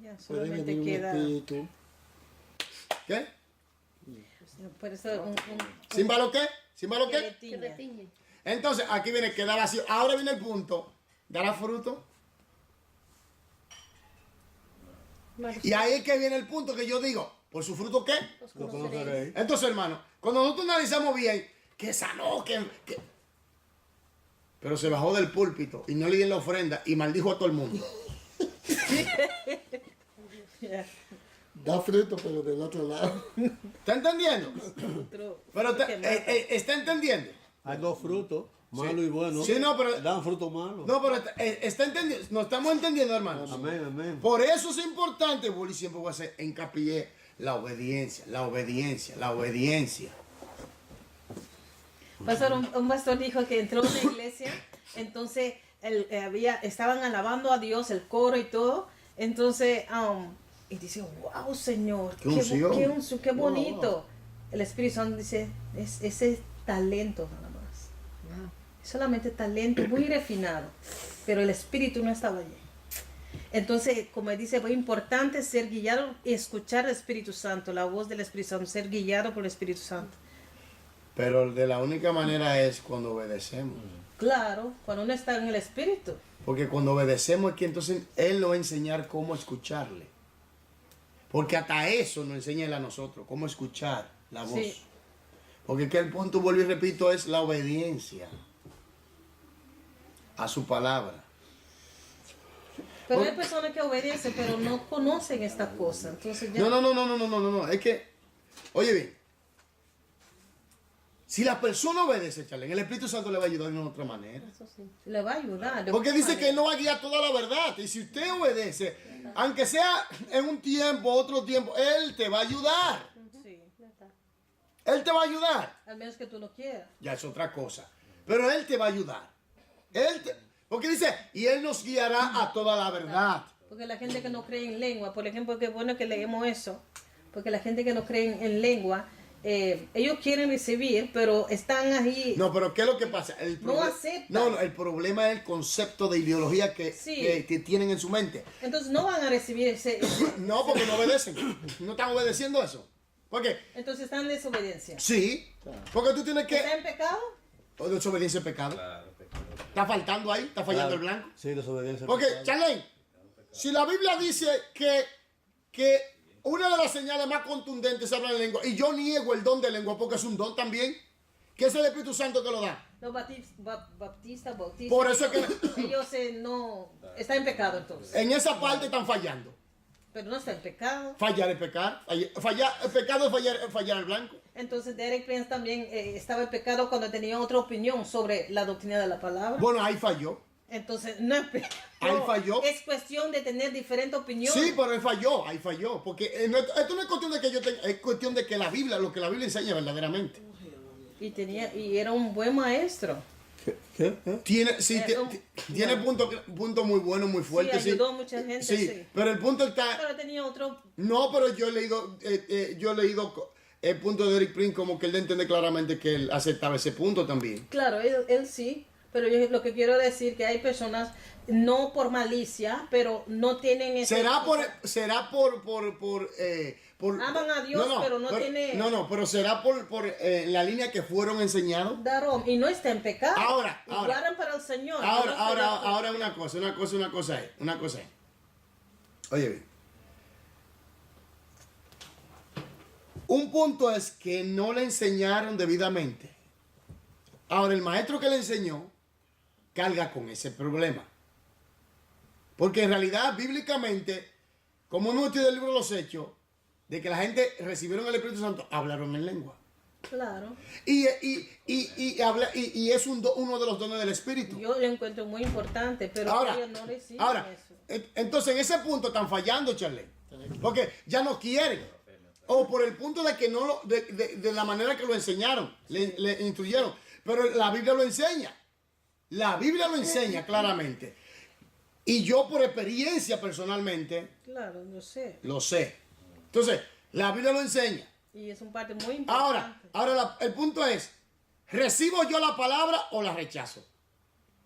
Ya, Puede solamente venir un queda. espíritu. ¿Qué? Por eso ¿Símbolo qué? ¿Símbolo que qué? le Que tiña. retiñe. Entonces, aquí viene, queda vacío. Ahora viene el punto. ¿Dará fruto? Y ahí es que viene el punto que yo digo, ¿por su fruto qué? Los Lo conoceréis. conoceréis. Entonces, hermano, cuando nosotros analizamos bien, que sanó, que... Pero se bajó del púlpito y no le dio la ofrenda y maldijo a todo el mundo. Ya, Da fruto, pero del otro lado. ¿Está entendiendo? otro- Pero que mata. ¿está entendiendo? Hay dos frutos, malo y bueno. Sí, no, pero... Dan fruto malo. No, pero está entendiendo. Nos estamos entendiendo, hermanos. Amén, amén. Por eso es importante, Bully, siempre voy a hacer hincapié la obediencia, la obediencia, la obediencia. Pastor, un pastor dijo que entró a una iglesia, entonces estaban alabando a Dios, el coro y todo, entonces, y dice, wow, Señor, Qué unción. qué unción, qué bonito. El Espíritu Santo dice, ese talento nada más. Solamente talento, muy refinado, pero el Espíritu no estaba allí. Entonces, como dice, es importante ser guiado y escuchar al Espíritu Santo, la voz del Espíritu Santo, ser guiado por el Espíritu Santo. Pero de la única manera es cuando obedecemos. Claro, cuando uno está en el Espíritu. Porque cuando obedecemos es que entonces Él nos va a enseñar cómo escucharle. Porque hasta eso nos enseña Él a nosotros, cómo escuchar la voz. Sí. Porque que el punto, vuelvo y repito, es la obediencia a su palabra. Pero hay personas que obedecen, pero no conocen esta cosa. Entonces ya... No. Es que, oye bien, si la persona obedece, Charlen, el Espíritu Santo le va a ayudar de otra manera. Eso sí. Le va a ayudar. de Porque otra dice que Él manera. no va a guiar toda la verdad. Y si usted obedece, aunque sea en un tiempo, otro tiempo, Él te va a ayudar. Sí, ¿Verdad? Él te va a ayudar. al menos que tú lo quieras. Ya es otra cosa. Pero Él te va a ayudar. Porque dice, y Él nos guiará a toda la verdad. Porque la gente que no cree en lengua, por ejemplo, qué bueno que leemos eso. Porque la gente que no cree en lengua, ellos quieren recibir, pero están ahí. No, pero ¿qué es lo que pasa? No aceptan. No, el problema es el concepto de ideología que tienen en su mente. Entonces no van a recibir No, porque no obedecen. No están obedeciendo eso. ¿Por qué? entonces están en desobediencia. Sí. Porque tú tienes ¿Está que... en pecado? ¿O desobediencia es pecado? Claro, pecado. ¿Está faltando ahí? ¿Está fallando Claro. el blanco? Sí, desobediencia. Porque, total. Charlene, si la Biblia dice que una de las señales más contundentes es hablar en lengua, y yo niego el don de lengua porque es un don también, que es el Espíritu Santo que lo da. Los bautistas. Por eso es que Ellos no... Está en pecado entonces. en esa parte están fallando. Pero no está en pecado. Fallar es pecar. El pecado es fallar el blanco. Entonces Derek Prince también estaba en pecado cuando tenía otra opinión sobre la doctrina de la palabra. Bueno, ahí falló. Entonces no es pecado. Ahí falló. Es cuestión de tener diferente opinión. Sí, pero él falló, ahí falló. Porque esto no es cuestión de que yo tenga, es cuestión de que la Biblia, lo que la Biblia enseña verdaderamente. Y era un buen maestro. ¿Qué? Tiene Bueno. punto muy bueno, muy fuerte. Sí, ayudó a mucha gente, sí. Pero el punto está... Pero tenía otro. No, pero yo he leído el punto de Eric Prince como que él entiende claramente que él aceptaba ese punto también. Claro, él sí. Pero yo lo que quiero decir que hay personas, no por malicia, pero no tienen ese... Aman a Dios, pero no tiene- pero será por la línea que fueron enseñados. Darom, y no está en pecado. Ahora. Y guardan para el Señor. Ahora una cosa es. Oye bien. Un punto es que no le enseñaron debidamente. Ahora, el maestro que le enseñó carga con ese problema. Porque en realidad, bíblicamente, como hemos estudiado el libro de los Hechos, de que la gente recibieron el Espíritu Santo, hablaron en lengua. Claro. Y es uno de los dones del Espíritu. Yo lo encuentro muy importante, pero Ahora, ellos no reciben eso. entonces en ese punto están fallando, Charlie. Porque ya no quieren. O por el punto de que no lo, de la manera que lo enseñaron, le instruyeron. Pero la Biblia lo enseña. La Biblia lo enseña claramente. Y yo por experiencia personalmente, Claro, yo sé. lo sé. Entonces, la Biblia lo enseña. Y es un parte muy importante. Ahora el punto es, ¿recibo yo la palabra o la rechazo?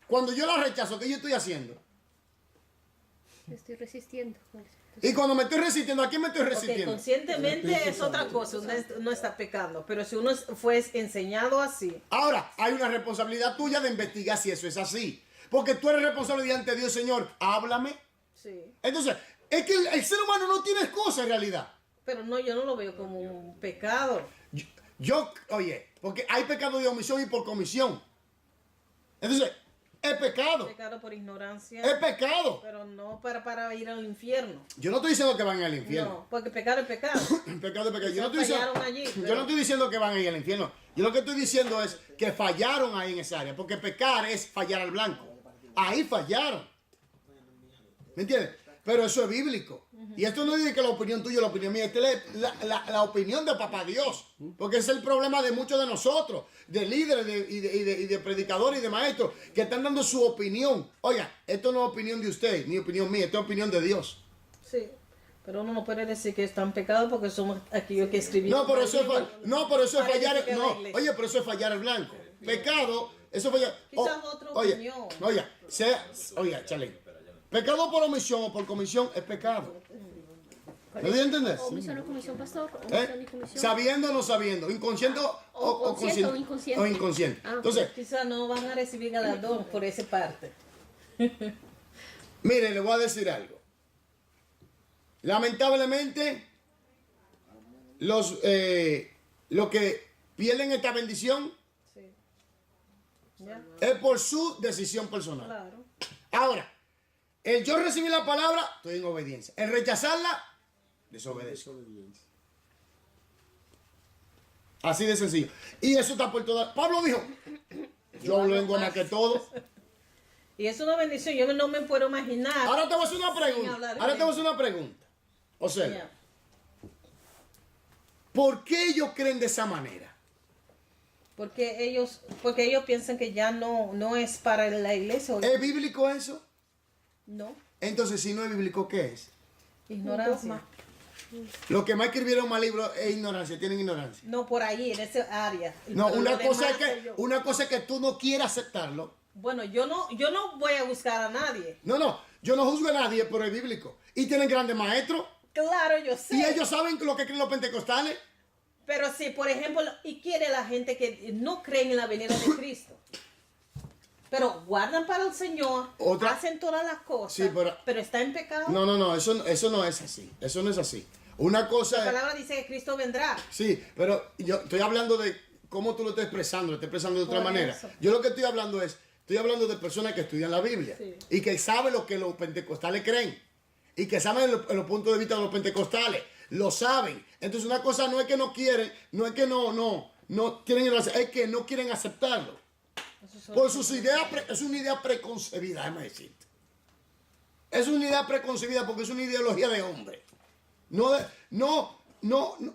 Cuando yo la rechazo, ¿qué yo estoy haciendo? Estoy resistiendo. Y cuando me estoy resistiendo, ¿a quién me estoy Porque resistiendo? conscientemente es otra cosa, uno no está pecando, pero si uno fue enseñado así, Ahora, hay una responsabilidad tuya de investigar si eso es así. Porque tú eres responsable diante de Dios, Señor, háblame. sí. Entonces, es que el ser humano no tiene excusa en realidad. Pero no, yo no lo veo como un pecado. Oye, porque hay pecado de omisión y por comisión. Entonces, es pecado. Pecado por ignorancia. Es pecado. Pero no para ir al infierno. Yo no estoy diciendo que van al infierno. No, porque pecado es pecado. Pecado de pecado. Yo no, Quizás estoy diciendo, fallaron allí, yo pero- no estoy diciendo que van a ir al infierno. Yo lo que estoy diciendo es que fallaron ahí en esa área. Porque pecar es fallar al blanco. Ahí fallaron. ¿Me entiendes? Pero eso es bíblico. Y esto no dice que la opinión tuya o la opinión mía. Esta es la opinión de Papá Dios. Porque es el problema de muchos de nosotros, de líderes y de predicadores y de maestros, que están dando su opinión. Oiga, esto no es opinión de usted, ni opinión mía, esto es opinión de Dios. Sí. Pero uno no puede decir que están pecados porque somos aquellos que escribimos. No, por eso es, por eso es Parece fallar. que la No, iglesia. oye, pero eso es fallar el blanco. Pecado, eso es fallar. Quizás otra oye, opinión. Oiga, Charlie. Pecado por omisión o por comisión es pecado. ¿Me dio a entender? Omisión o comisión, pastor. ¿Eh? Omisión y comisión. Sabiendo o no sabiendo, inconsciente o consciente o consciente. inconsciente. O inconsciente. Ah, ok. Entonces, Quizás no van a recibir galardón por esa parte. mire, le voy a decir algo. Lamentablemente, los que pierden esta bendición Sí. ¿Ya? es por su decisión personal. Claro. Ahora, el yo recibir la palabra, estoy en obediencia. El rechazarla, desobedezco. Así de sencillo. Y eso está por todas. Pablo dijo, yo hablo lengua más que todo. Y es una bendición. Yo no me puedo imaginar. Ahora te voy a hacer una Sin pregunta. hablar Ahora te voy a bien. hacer una pregunta. O sea, Ya. ¿por qué ellos creen de esa manera? Porque ellos piensan que ya no es para la iglesia. ¿O ¿Es bíblico eso? no, Entonces, si no es bíblico, ¿qué es? ignorancia. Los que más escribieron más libros es ignorancia, tienen ignorancia. No por ahí, en esa área. No, Lo una cosa, demás es soy yo. una cosa es que tú no quieras aceptarlo. Bueno, yo no voy a buscar a nadie. No, yo no juzgo a nadie, pero es bíblico. Y tienen grandes maestros. Claro, yo sé. Y ellos saben lo que creen los pentecostales. Pero si, por ejemplo, y quiere la gente que no creen en la venida de Cristo, pero guardan para el Señor, Otra- hacen todas las cosas, Sí, pero- está en pecado. No, eso no es así. Eso no es así. Una La cosa es... palabra dice que Cristo vendrá. Sí, pero yo estoy hablando de cómo tú lo estás expresando, lo estás expresando de otra Por manera. eso. Yo lo que estoy hablando de personas que estudian la Biblia Sí. y que saben lo que los pentecostales creen y que saben los puntos de vista de los pentecostales, lo saben. Entonces una cosa no es que no quieren, no es que no tienen es que no quieren aceptarlo. Por sus ideas, es una idea preconcebida, déjame decirte. Es una idea preconcebida porque es una ideología de hombre. No,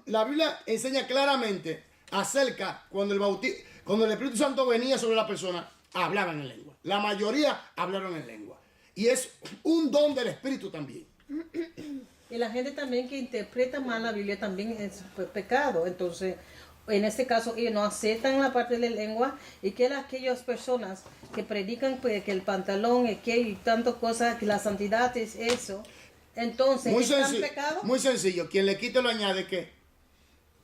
la Biblia enseña claramente acerca cuando el Espíritu Santo venía sobre la persona, hablaban en lengua. La mayoría hablaron en lengua. Y es un don del Espíritu también. Y la gente también que interpreta mal la Biblia también es pecado. Entonces, en este caso, ellos no aceptan la parte de la lengua y que aquellas personas que predican pues, que el pantalón es que y tantas cosas, que la santidad es eso. Entonces, ¿están pecados? Muy sencillo. Quien le quita lo añade que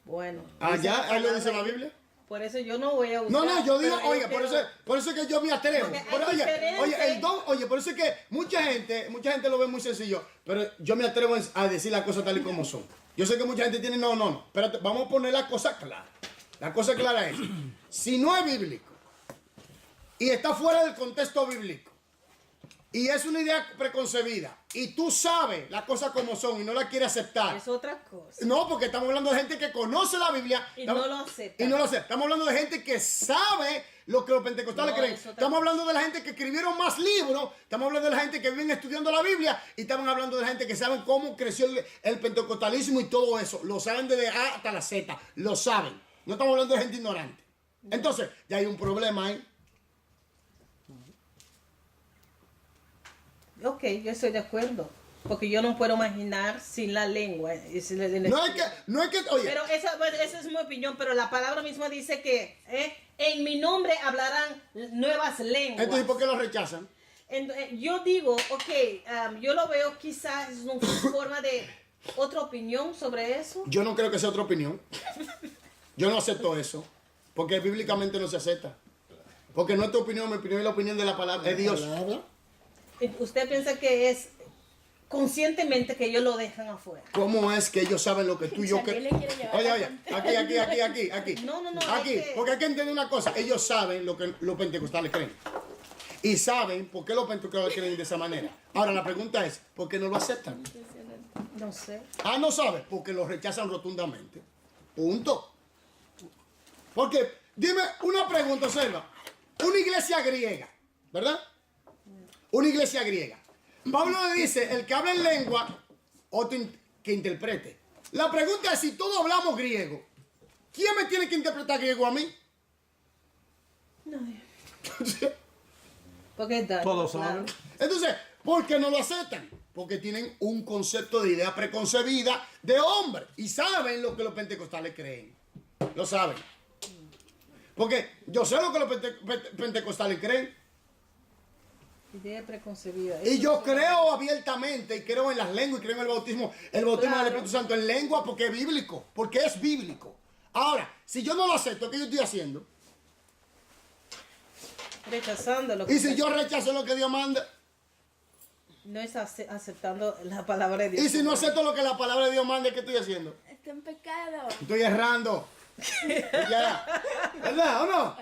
Bueno. allá, dice la ahí lo dice la palabra Biblia. Por eso yo no voy a usar. No, yo digo, pero oye, yo por eso es que yo me atrevo. Porque hay Pero, diferencia. oye, el don, oye, por eso es que mucha gente lo ve muy sencillo, pero yo me atrevo a decir las cosas tal y como son. Yo sé que mucha gente tiene, no, espérate, vamos a poner la cosa clara. La cosa clara es, si no es bíblico y está fuera del contexto bíblico y es una idea preconcebida y tú sabes las cosas como son y no la quieres aceptar. Es otra cosa. No, porque estamos hablando de gente que conoce la Biblia. Y no lo acepta. Y no lo acepta. Estamos hablando de gente que sabe lo que los pentecostales No, creen. es otra Estamos hablando de la gente que escribieron más libros. Estamos hablando de la gente que viven estudiando la Biblia. Y estamos hablando de la gente que saben cómo creció el pentecostalismo y todo eso. Lo saben desde A hasta la Z. Lo saben. No estamos hablando de gente ignorante. Entonces, ya hay un problema ahí. Ok, yo estoy de acuerdo. Porque yo no puedo imaginar sin la lengua. No es que, oye. Pero esa es mi opinión, pero la palabra misma dice que en mi nombre hablarán nuevas lenguas. Entonces, ¿por qué lo rechazan? Yo digo, ok, yo lo veo quizás es una forma de otra opinión sobre eso. Yo no creo que sea otra opinión. Yo no acepto eso. Porque bíblicamente no se acepta. Porque no es tu opinión, mi opinión es la opinión de la palabra de Dios. Palabra. ¿Usted piensa que es conscientemente que ellos lo dejan afuera? ¿Cómo es que ellos saben lo que tú y yo Chanel le quiere llevar Oye, la aquí. No, Aquí, es que- porque hay que entender una cosa. Ellos saben lo que los pentecostales creen. Y saben por qué los pentecostales creen de esa manera. Ahora, la pregunta es, ¿por qué no lo aceptan? No sé. Ah, no sabe, porque lo rechazan rotundamente. Punto. Porque, dime una pregunta, observa. Una iglesia griega, ¿verdad? Una iglesia griega. Pablo le dice, el que habla en lengua, otro que interprete. La pregunta es, si todos hablamos griego, ¿quién me tiene que interpretar griego a mí? Porque es daño, Todos claro. saben. Entonces, ¿por qué no lo aceptan? Porque tienen un concepto de idea preconcebida de hombre. Y saben lo que los pentecostales creen. Lo saben. Porque yo sé lo que los pentecostales creen. Idea preconcebida. Y yo creo abiertamente y creo en las lenguas y creo en el bautismo del Claro. Espíritu Santo en lengua porque es bíblico. Porque es bíblico. Ahora, si yo no lo acepto, ¿qué yo estoy haciendo? Rechazando lo que Y si yo rechazo lo que Dios manda. no es aceptando la palabra de Dios. Y si no acepto lo que la palabra de Dios manda, ¿qué estoy haciendo? Está en pecado. Estoy errando. Ya. ¿Verdad o no?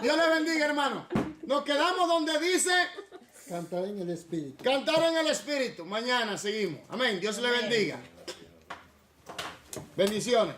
Dios le bendiga, hermano. Nos quedamos donde dice Cantar en el Espíritu. cantar en el Espíritu. Mañana seguimos. Amén. Dios le bendiga. Bendiciones.